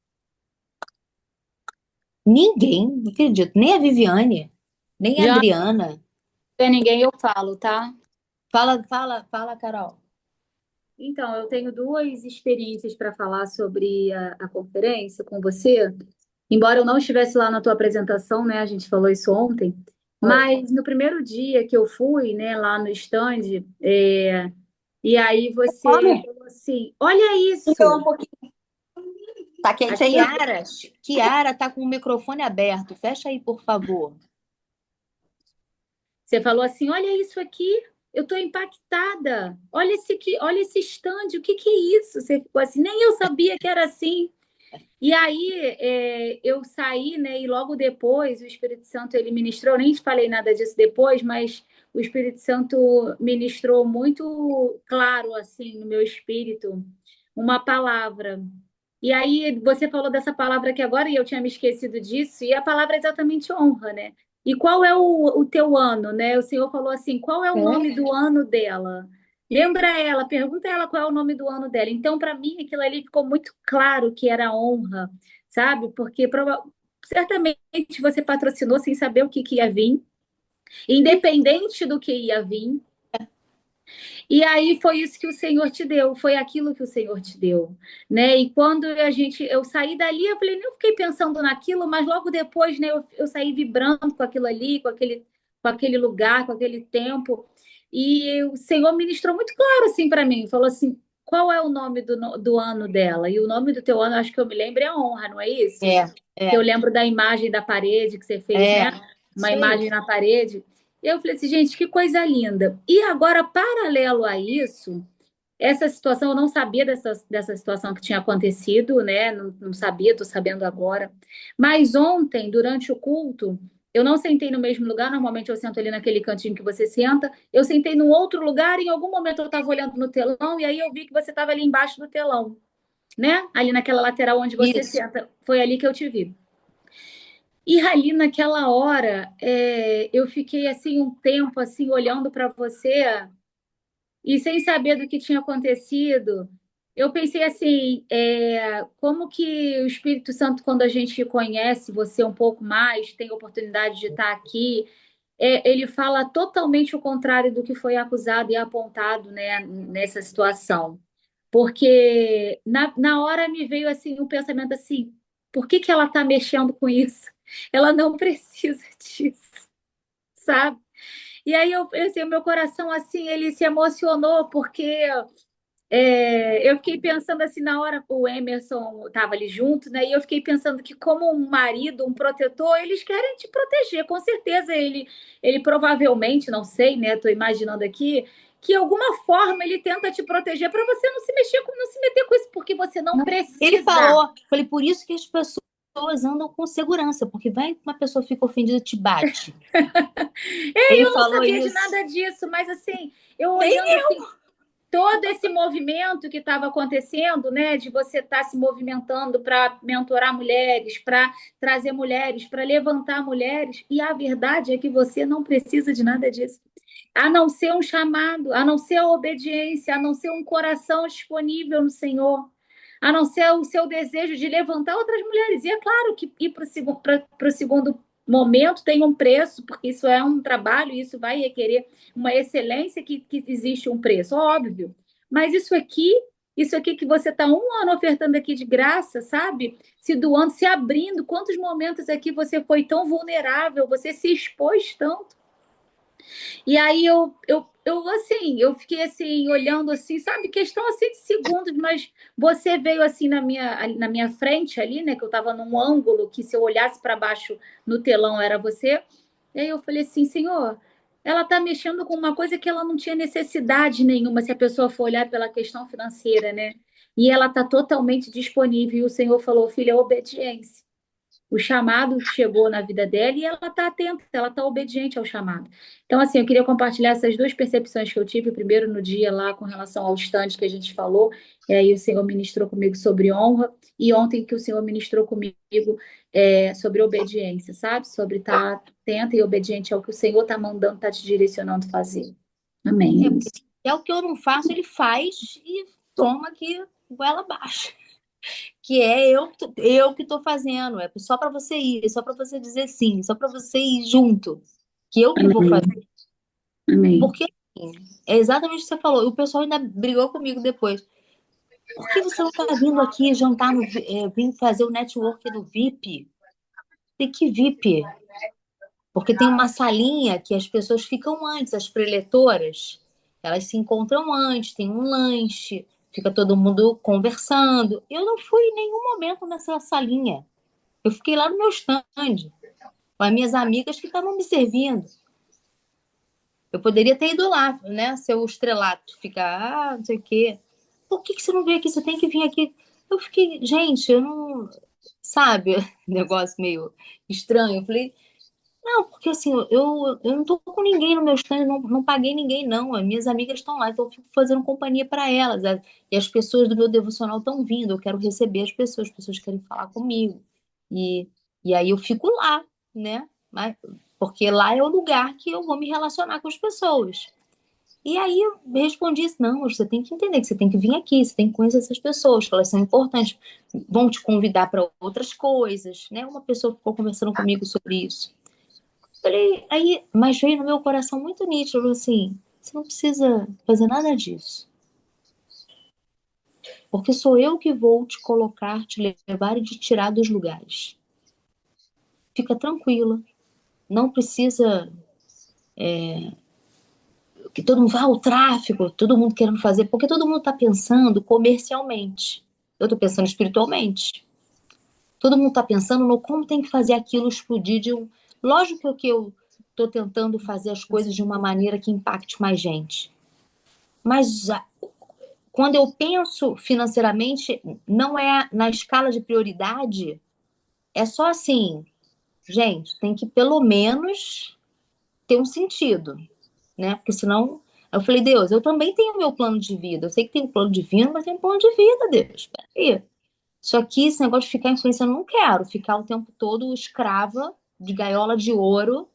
A: Ninguém, não acredito. Nem a Viviane, nem a
C: Já não
A: Adriana.
C: tem ninguém, eu falo, tá?
A: Fala, fala, fala, Carol.
C: Então, eu tenho duas experiências para falar sobre a conferência com você. Embora eu não estivesse lá na tua apresentação, né? A gente falou isso ontem.
A: Oi.
C: Mas no primeiro dia que eu fui, né, lá no stand, e aí você
A: Come.
C: falou assim: Olha
A: Então, um
C: isso!
A: pouquinho. Tá quente aí?
C: Aquilo,
A: Kiara tá com o microfone aberto. Fecha aí, por favor.
C: você falou assim: Olha isso aqui! Eu estou impactada. Olha esse aqui, olha esse stand, o que que é isso? Você ficou assim, nem eu sabia que era assim. E aí eu saí, né? E logo depois o Espírito Santo ele ministrou, eu nem te falei nada disso depois, mas o Espírito Santo ministrou muito claro assim no meu espírito uma palavra. E aí você falou dessa palavra aqui agora e eu tinha me esquecido disso, e a palavra é exatamente honra, né? E qual é o teu ano, né? O Senhor falou assim: qual é o nome
A: É.
C: do ano dela? Lembra ela, pergunta ela qual é o nome do ano dela. Então, para mim, aquilo ali ficou muito claro que era honra, sabe? Porque certamente você patrocinou sem saber o que ia vir, independente do que ia vir. E aí foi isso que o Senhor te deu, foi aquilo que o Senhor te deu, né? E quando eu saí dali, eu falei, não fiquei pensando naquilo, mas logo depois, né, eu saí vibrando com aquilo ali, com aquele lugar, com aquele tempo. E o Senhor ministrou muito claro assim para mim, falou assim: qual é o nome do ano dela? E o nome do teu ano, acho que eu me lembro, é honra, não é isso?
A: É,
C: Que eu
A: é,
C: lembro da imagem da parede que você fez,
A: é.
C: né? Uma
A: Isso aí.
C: imagem na parede. Eu falei assim, gente, que coisa linda. E agora, paralelo a isso, essa situação, eu não sabia dessa situação que tinha acontecido, né? Não sabia, estou sabendo agora. Mas ontem, durante o culto, eu não sentei no mesmo lugar, normalmente eu sento ali naquele cantinho que você senta. Eu sentei num outro lugar, e em algum momento eu estava olhando no telão, e aí eu vi que você estava ali embaixo do telão. né? Ali naquela lateral onde você
A: Isso.
C: senta. Foi ali que eu te vi. E ali naquela hora, eu fiquei assim um tempo assim olhando para você e sem saber do que tinha acontecido. Eu pensei assim, como que o Espírito Santo, quando a gente conhece você um pouco mais, tem oportunidade de estar aqui, ele fala totalmente o contrário do que foi acusado e apontado, né, nessa situação. Porque na hora me veio assim um pensamento assim, por que que ela está mexendo com isso? Ela não precisa disso, sabe? E aí assim, o meu coração assim, ele se emocionou porque eu fiquei pensando assim na hora, o Emerson estava ali junto, né? E eu fiquei pensando que como um marido, um protetor, eles querem te proteger. Com certeza ele provavelmente, não sei, né? Estou imaginando aqui que de alguma forma ele tenta te proteger para você não se mexer, não se meter com isso, porque você não
A: Ele
C: precisa.
A: falou, falei, por isso que as pessoas andam com segurança, porque vai que uma pessoa fica ofendida e te bate. Ele
C: Eu não
A: falou
C: sabia de
A: isso.
C: nada disso, mas assim, eu
A: Nem
C: olhando assim, todo esse movimento que estava acontecendo, né, de você estar se movimentando para mentorar mulheres, para trazer mulheres, para levantar mulheres, e a verdade é que você não precisa de nada disso. A não ser um chamado, a não ser a obediência, a não ser um coração disponível no Senhor, a não ser o seu desejo de levantar outras mulheres. E é claro que ir para o segundo momento tem um preço, porque isso é um trabalho, isso vai requerer uma excelência que existe um preço, óbvio. Mas isso aqui que você está um ano ofertando aqui de graça, sabe? Se doando, se abrindo. Quantos momentos aqui você foi tão vulnerável, você se expôs tanto. E aí assim, eu fiquei assim, olhando assim, sabe, questão assim de segundos, mas você veio assim na minha frente ali, né, que eu estava num ângulo que se eu olhasse para baixo no telão era você. E aí eu falei assim, Senhor, ela está mexendo com uma coisa que ela não tinha necessidade nenhuma, se a pessoa for olhar pela questão financeira, né? E ela está totalmente disponível. E o Senhor falou, filha, é obediência. O chamado chegou na vida dela e ela está atenta, ela está obediente ao chamado. Então, assim, eu queria compartilhar essas duas percepções que eu tive, primeiro no dia lá com relação ao stand que a gente falou, e aí o Senhor ministrou comigo sobre honra, e ontem que o Senhor ministrou comigo sobre obediência, sabe? Sobre estar atenta e obediente ao que o Senhor está mandando, está te direcionando a fazer. Amém.
A: É,
C: É
A: porque
C: isso.
A: é o que eu não faço, ele faz e toma aqui goela abaixo. Que é eu que estou fazendo, é só para você ir, só para você dizer sim, só para você ir junto, que eu que vou fazer.
C: Amém. Amém.
A: Porque assim, é exatamente o que você falou, e o pessoal ainda brigou comigo depois. Por que você não está vindo aqui jantar, vir fazer o network no VIP? Tem que VIP, porque tem uma salinha que as pessoas ficam antes, as preletoras, elas se encontram antes, tem um lanche, fica todo mundo conversando. Eu não fui em nenhum momento nessa salinha. Eu fiquei lá no meu stand, com as minhas amigas que estavam me servindo. Eu poderia ter ido lá, né? Ser o estrelato, ficar, não sei o quê. Por que você não veio aqui? Você tem que vir aqui. Eu fiquei, gente, eu não. Sabe? Negócio meio estranho. Eu falei, não, porque assim, eu não tô com ninguém no meu stand, não paguei ninguém, não. As minhas amigas estão lá, então eu fico fazendo companhia para elas. E as pessoas do meu devocional estão vindo, eu quero receber as pessoas querem falar comigo. E, e aí eu fico lá, né? Mas, porque lá é o lugar que eu vou me relacionar com as pessoas. E aí eu respondi assim, não, você tem que entender que você tem que vir aqui, você tem que conhecer essas pessoas, que elas são importantes, vão te convidar para outras coisas, né? Uma pessoa ficou conversando comigo sobre isso. Falei, aí, mas veio no meu coração muito nítido, assim, você não precisa fazer nada disso, porque sou eu que vou te colocar, te levar e te tirar dos lugares. Fica tranquila, não precisa que todo mundo vá ao tráfico, todo mundo querendo fazer, porque todo mundo está pensando comercialmente. Eu estou pensando espiritualmente. Todo mundo está pensando no como tem que fazer aquilo explodir de um. Lógico que eu estou tentando fazer as coisas de uma maneira que impacte mais gente. Mas quando eu penso financeiramente, não é na escala de prioridade, é só assim, gente, tem que pelo menos ter um sentido, né? Porque senão Aí eu falei, Deus, eu também tenho meu plano de vida. Eu sei que tem um plano divino, mas tem um plano de vida, Deus. Peraí. Só que esse negócio de ficar influenciando, eu não quero. Ficar o tempo todo escrava de gaiola de ouro,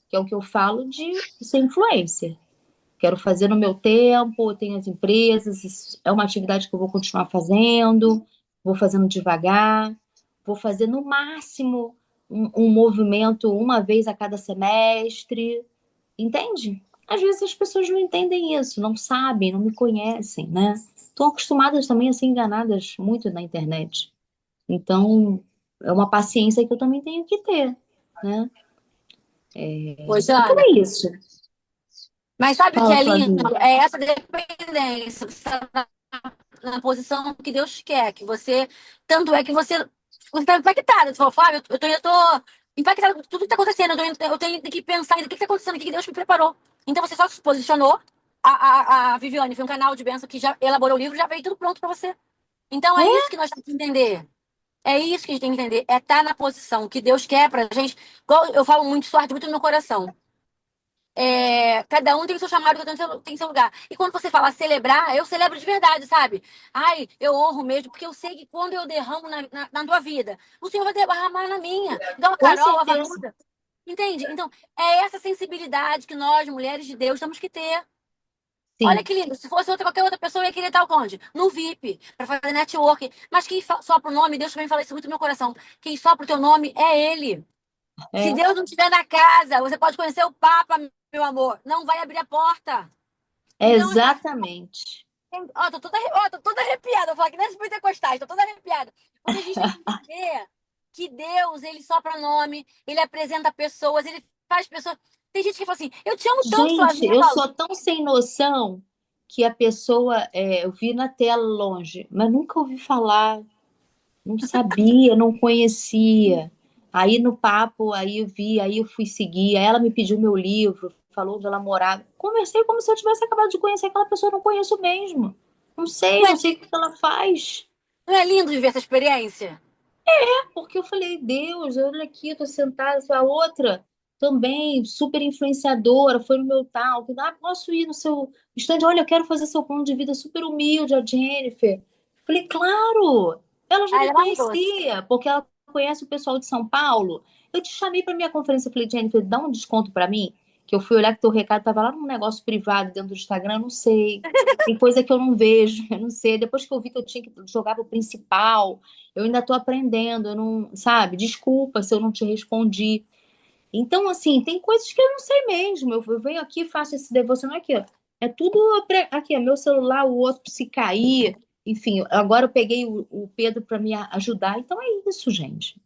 A: que é o que eu falo de ser influencer. Quero fazer no meu tempo, eu tenho as empresas, isso é uma atividade que eu vou continuar fazendo, vou fazendo devagar, vou fazer no máximo um movimento uma vez a cada semestre, entende? Às vezes as pessoas não entendem isso, não sabem, não me conhecem, né? Estão acostumadas também a ser enganadas muito na internet. Então, é uma paciência que eu também tenho que ter, né?
B: Ô,
A: Então
B: Jana,
A: é isso.
B: mas sabe o que
A: Fala,
B: é lindo?
A: Flavinha.
B: É essa dependência. Você tá na posição que Deus quer, que você. Tanto é que você está impactada. Você falou, Flávio, eu tô impactada com tudo que está acontecendo. Eu tenho que pensar ainda o que está acontecendo, o que Deus me preparou. Então você só se posicionou. A Viviane foi um canal de bênção que já elaborou o livro, já veio tudo pronto para você. Então é
A: É,
B: isso que nós temos que entender. É isso que a gente tem que entender. É estar na posição que Deus quer pra gente. Igual eu falo muito, sorte muito no meu coração. Cada um tem o seu chamado, cada um tem seu lugar. E quando você fala celebrar, eu celebro de verdade, sabe? Ai, eu honro mesmo, porque eu sei que quando eu derramo na tua vida, o Senhor vai derramar na minha. Igual a
A: com
B: Carol, a
A: certeza.
B: Vanusa. Entende? Então, é essa sensibilidade que nós, mulheres de Deus, temos que ter. Olha
A: Sim,
B: que lindo. Se fosse qualquer outra pessoa, eu ia querer estar onde? No VIP, para fazer network. Mas quem sopra o nome, Deus também fala isso muito no meu coração. Quem sopra o teu nome é Ele. Se
A: é,
B: Deus não estiver na casa, você pode conhecer o Papa, meu amor. Não vai abrir a porta.
A: é
B: Então, assim,
A: exatamente.
B: tô toda arrepiada. Eu falo que nem os pentecostais, tô toda arrepiada. Porque a gente tem que entender que Deus, ele sopra nome, ele apresenta pessoas, ele faz pessoas. Tem gente que fala assim, eu te amo tanto,
A: Gente,
B: Flavinha. Eu
A: eu
B: falo,
A: sou tão sem noção que a pessoa, eu vi na tela longe, mas nunca ouvi falar, não sabia, não conhecia. Aí no papo, aí eu vi, aí eu fui seguir, aí ela me pediu meu livro, falou onde ela morava. Conversei como se eu tivesse acabado de conhecer aquela pessoa, eu não conheço mesmo. Não sei,
B: não é,
A: não sei o que ela faz.
B: não é lindo viver essa experiência?
A: Porque eu falei, Deus, olha aqui, eu tô sentada, a outra também, super influenciadora, foi no meu tal, posso ir no seu estande, olha, eu quero fazer seu plano de vida super humilde, a Jennifer. Falei, claro, ela já
B: Ah,
A: me
B: ele é maravilhoso.
A: conhecia, porque ela conhece o pessoal de São Paulo. Eu te chamei para minha conferência, eu falei, Jennifer, dá um desconto para mim, que eu fui olhar que teu recado tava lá num negócio privado dentro do Instagram, eu não sei. Tem coisa que eu não vejo, eu não sei. Depois que eu vi que eu tinha que jogar pro principal, eu ainda estou aprendendo, eu não, sabe? Desculpa se eu não te respondi. Então, assim, tem coisas que eu não sei mesmo. Eu venho aqui, faço esse devocional aqui, ó. É tudo aqui, é meu celular, o outro se cair. Enfim, agora eu peguei o Pedro para me ajudar. Então é isso, gente.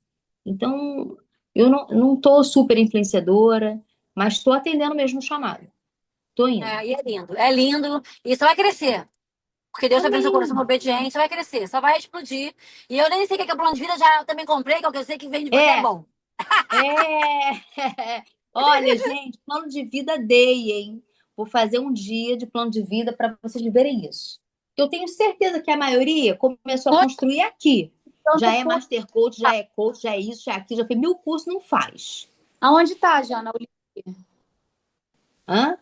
A: Então, eu não tô super influenciadora, mas estou atendendo mesmo o chamado. Tô indo.
B: E é lindo. É lindo e só vai crescer. Porque Deus está vendo seu coração
A: Amém.
B: obediente, só vai crescer, só vai explodir. E eu nem sei o que é plano de vida, já também comprei, que eu sei que vem de você é
A: É,
B: bom.
A: É, olha, gente, plano de vida dei, hein? Vou fazer um dia de plano de vida para vocês verem isso. Eu tenho certeza que a maioria começou a construir aqui. Já
C: Tanto
A: é
C: curso.
A: master coach, já é isso, já é aquilo, já fez 1000 cursos, não faz.
C: Aonde tá, Jana?
A: Hã?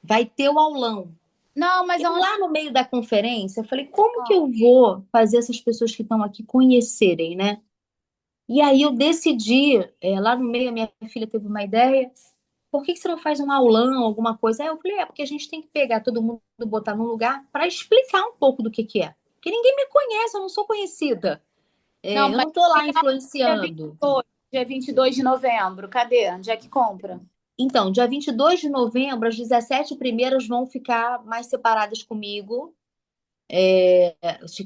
A: Vai ter o aulão.
C: Não, mas
A: Eu
C: aonde
A: lá no meio da conferência, eu falei, como que
C: tá?
A: eu vou fazer essas pessoas que estão aqui conhecerem, né? E aí eu decidi, lá no meio, a minha filha teve uma ideia, por que que você não faz um aulão, alguma coisa? Aí eu falei, porque a gente tem que pegar todo mundo, botar num lugar para explicar um pouco do que é. Porque ninguém me conhece, eu não sou conhecida.
C: Não,
A: Eu
C: mas
A: não estou lá
C: dia vinte
A: influenciando.
C: e dois, dia 22 de novembro. Cadê? Onde é que compra?
A: Então, dia 22 de novembro, as 17 primeiras vão ficar mais separadas comigo.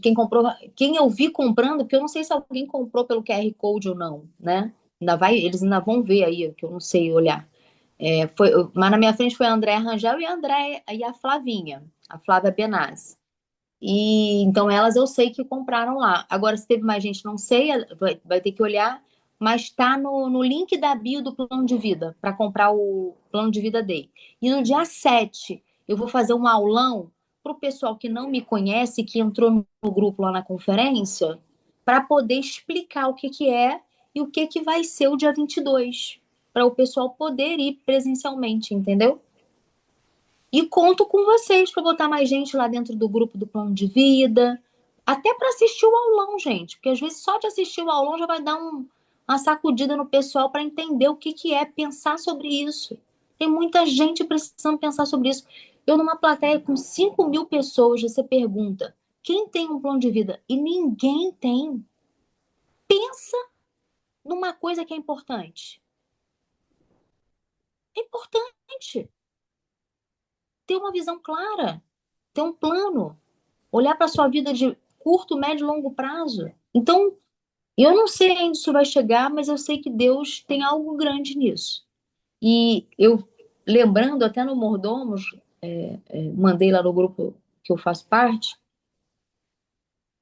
A: Quem comprou, quem eu vi comprando, porque eu não sei se alguém comprou pelo QR Code ou não, né? Eles ainda vão ver aí, que eu não sei olhar. Mas na minha frente foi a Andréa Rangel e a Andréa e a Flavinha, a Flávia Benassi. E então elas eu sei que compraram lá. Agora, se teve mais gente, não sei, vai ter que olhar, mas está no link da bio do plano de vida para comprar o plano de vida Day. E no dia 7 eu vou fazer um aulão para o pessoal que não me conhece, que entrou no grupo lá na conferência, para poder explicar o que, que é e o que, que vai ser o dia 22 para o pessoal poder ir presencialmente, entendeu? E conto com vocês para botar mais gente lá dentro do grupo do plano de vida, até para assistir o aulão, gente, porque às vezes só de assistir o aulão já vai dar uma sacudida no pessoal para entender o que, que é pensar sobre isso. Tem muita gente precisando pensar sobre isso. Eu, numa plateia com 5.000 pessoas, você pergunta: quem tem um plano de vida? E ninguém tem. Pensa numa coisa que é importante. É importante ter uma visão clara, ter um plano, olhar para a sua vida de curto, médio e longo prazo. Então, eu não sei ainda se isso vai chegar, mas eu sei que Deus tem algo grande nisso. E eu, lembrando, até no Mordomos, mandei lá no grupo que eu faço parte,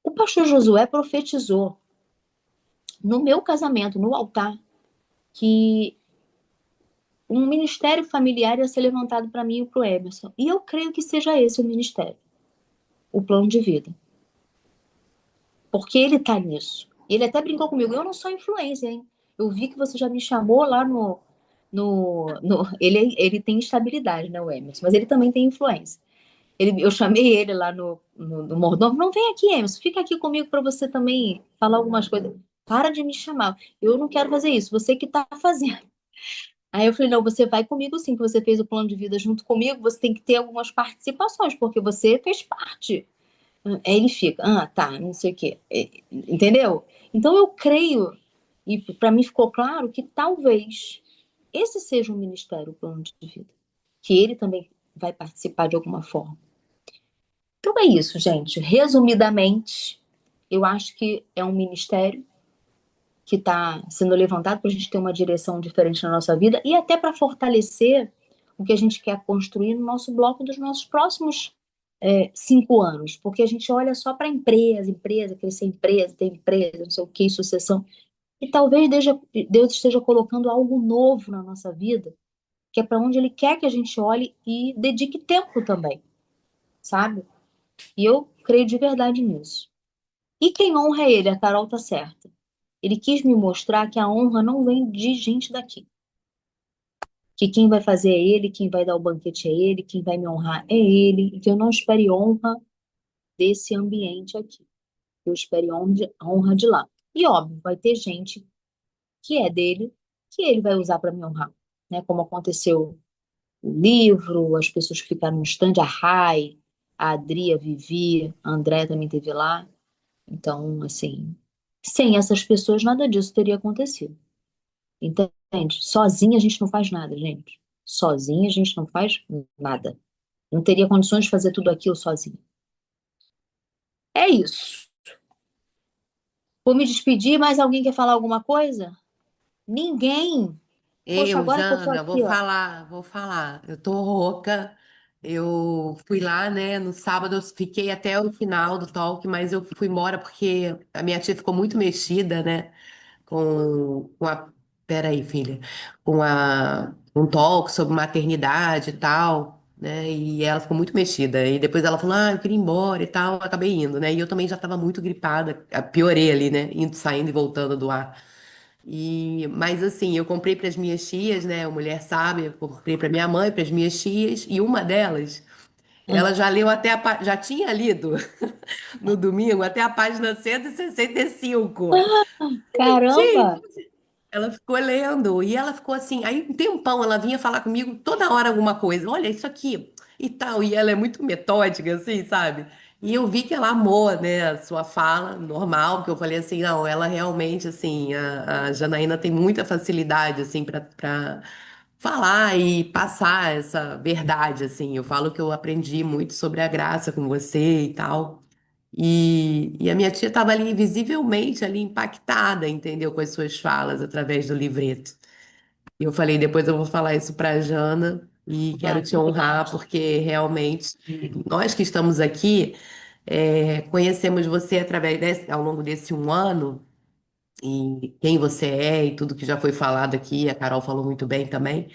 A: o pastor Josué profetizou no meu casamento, no altar, que um ministério familiar ia ser levantado para mim e para o Emerson. E eu creio que seja esse o ministério, o plano de vida. Porque ele está nisso. Ele até brincou comigo: eu não sou influência, hein? Eu vi que você já me chamou lá ele tem estabilidade, né, o Emerson? Mas ele também tem influência. Eu chamei ele lá no mordomo: não, vem aqui, Emerson, fica aqui comigo para você também falar algumas coisas. Para de me chamar. Eu não quero fazer isso, você que está fazendo. Aí eu falei: não, você vai comigo sim, que você fez o plano de vida junto comigo, você tem que ter algumas participações, porque você fez parte. Aí ele fica: tá, não sei o quê. Entendeu? Então eu creio, e para mim ficou claro que talvez esse seja um ministério, o plano de vida, que ele também vai participar de alguma forma. Então é isso, gente. Resumidamente, eu acho que é um ministério que está sendo levantado para a gente ter uma direção diferente na nossa vida e até para fortalecer o que a gente quer construir no nosso bloco dos nossos próximos 5 anos, porque a gente olha só para empresa, crescer empresa, ter empresa, não sei o que, sucessão, e talvez Deus esteja colocando algo novo na nossa vida, que é para onde Ele quer que a gente olhe e dedique tempo também, sabe? E eu creio de verdade nisso. E quem honra é Ele, a Carol tá certa. Ele quis me mostrar que a honra não vem de gente daqui. Que quem vai fazer é Ele, quem vai dar o banquete é Ele, quem vai me honrar é Ele, e que eu não espere honra desse ambiente aqui. Eu espere honra de lá. E óbvio, vai ter gente que é dele, que ele vai usar para me honrar. Né? Como aconteceu o livro, as pessoas que ficaram no stand, a Rai, a Adri, a Vivi, a André também teve lá. Então, assim, sem essas pessoas, nada disso teria acontecido. Entende? Sozinha a gente não faz nada, gente. Sozinha a gente não faz nada. Não teria condições de fazer tudo aquilo sozinha. É isso. Vou me despedir, mas alguém quer falar alguma coisa? Ninguém. Poxa,
D: Eu,
A: agora que eu tô
D: Jana,
A: aqui, ó.
D: vou falar. Eu tô rouca. Eu fui lá, né, no sábado, eu fiquei até o final do talk, mas eu fui embora porque a minha tia ficou muito mexida, né, com a... Peraí, filha. Um talk sobre maternidade e tal, né, e ela ficou muito mexida. E depois ela falou: eu queria ir embora e tal, eu acabei indo, né, e eu também já tava muito gripada, piorei ali, né, indo, saindo e voltando do ar. Mas assim, eu comprei para as minhas tias, né? A mulher sabe, eu comprei para minha mãe, para as minhas tias, e uma delas, ela já leu até já tinha lido no domingo até a página 165.
A: Caramba!
D: Gente, ela ficou lendo e ela ficou assim, aí um tempão ela vinha falar comigo toda hora alguma coisa. Olha, isso aqui e tal. E ela é muito metódica, assim, sabe? E eu vi que ela amou, né, a sua fala, normal, porque eu falei assim, não, ela realmente, assim, a Janaína tem muita facilidade, assim, para falar e passar essa verdade, assim. Eu falo que eu aprendi muito sobre a graça com você e tal. E a minha tia estava ali visivelmente ali impactada, entendeu, com as suas falas através do livreto. E eu falei: depois eu vou falar isso para a Jana e quero te honrar, porque realmente nós que estamos aqui conhecemos você ao longo desse 1 ano e quem você é e tudo que já foi falado aqui, a Carol falou muito bem também.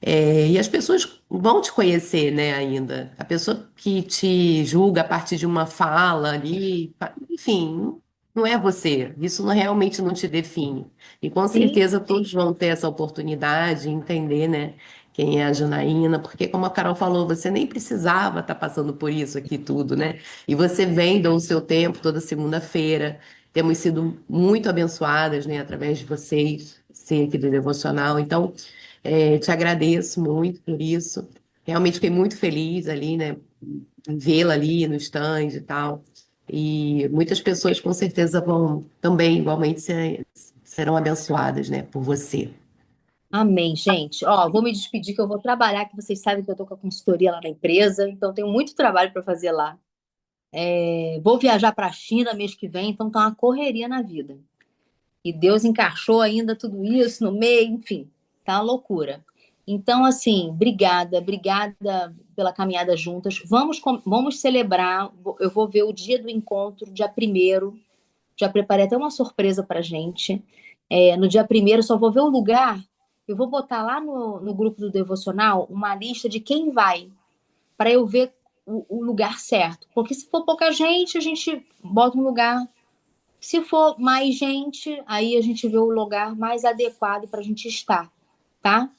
D: E as pessoas vão te conhecer, né, ainda. A pessoa que te julga a partir de uma fala ali, enfim, não é você. Isso realmente não te define. E com
A: Sim,
D: certeza todos vão ter essa oportunidade de entender, né, quem é a Janaína, porque como a Carol falou, você nem precisava estar passando por isso aqui tudo, né? E você vem, dá o seu tempo toda segunda-feira. Temos sido muito abençoadas, né, através de vocês, ser aqui do Devocional. Então, te agradeço muito por isso. Realmente fiquei muito feliz ali, né, em vê-la ali no stand e tal. E muitas pessoas com certeza vão também, igualmente, serão abençoadas, né, por você.
A: Amém, gente. Ó, vou me despedir que eu vou trabalhar, que vocês sabem que eu tô com a consultoria lá na empresa, então tenho muito trabalho para fazer lá. Vou viajar para a China mês que vem, então tá uma correria na vida. E Deus encaixou ainda tudo isso no meio, enfim, tá uma loucura. Então, assim, obrigada pela caminhada juntas. Vamos celebrar. Eu vou ver o dia do encontro, dia 1º. Já preparei até uma surpresa pra gente. No dia 1º, só vou ver o lugar. Eu vou botar lá no grupo do Devocional uma lista de quem vai, para eu ver o lugar certo. Porque se for pouca gente, a gente bota um lugar. Se for mais gente, aí a gente vê o lugar mais adequado para a gente estar, tá?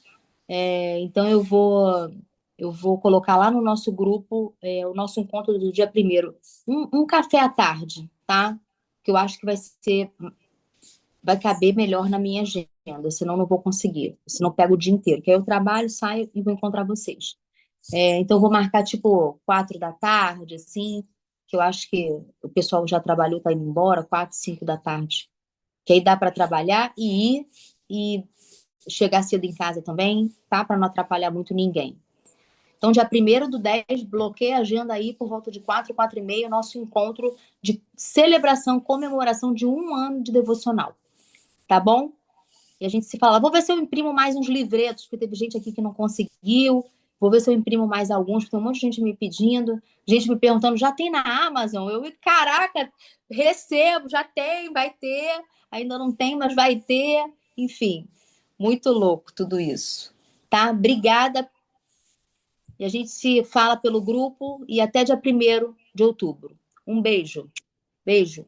A: Então eu vou colocar lá no nosso grupo o nosso encontro do dia 1º, um café à tarde, tá? Que eu acho que vai caber melhor na minha agenda, senão não vou conseguir, senão eu pego o dia inteiro, que aí eu trabalho, saio e vou encontrar vocês. Então eu vou marcar tipo 4 da tarde, assim, que eu acho que o pessoal já trabalhou, tá indo embora, 4, 5 da tarde. Que aí dá para trabalhar e ir e chegar cedo em casa também, tá? Para não atrapalhar muito ninguém. Então, dia 1º do 10, bloqueia a agenda aí por volta de 4, 4h30, nosso encontro de celebração, comemoração de 1 ano de devocional. Tá bom? E a gente se fala, vou ver se eu imprimo mais uns livretos, porque teve gente aqui que não conseguiu. Vou ver se eu imprimo mais alguns, porque tem um monte de gente me pedindo, gente me perguntando, já tem na Amazon? Caraca, recebo, já tem, vai ter. Ainda não tem, mas vai ter. Enfim, muito louco tudo isso. Tá? Obrigada. E a gente se fala pelo grupo e até dia 1º de outubro. Um beijo. Beijo.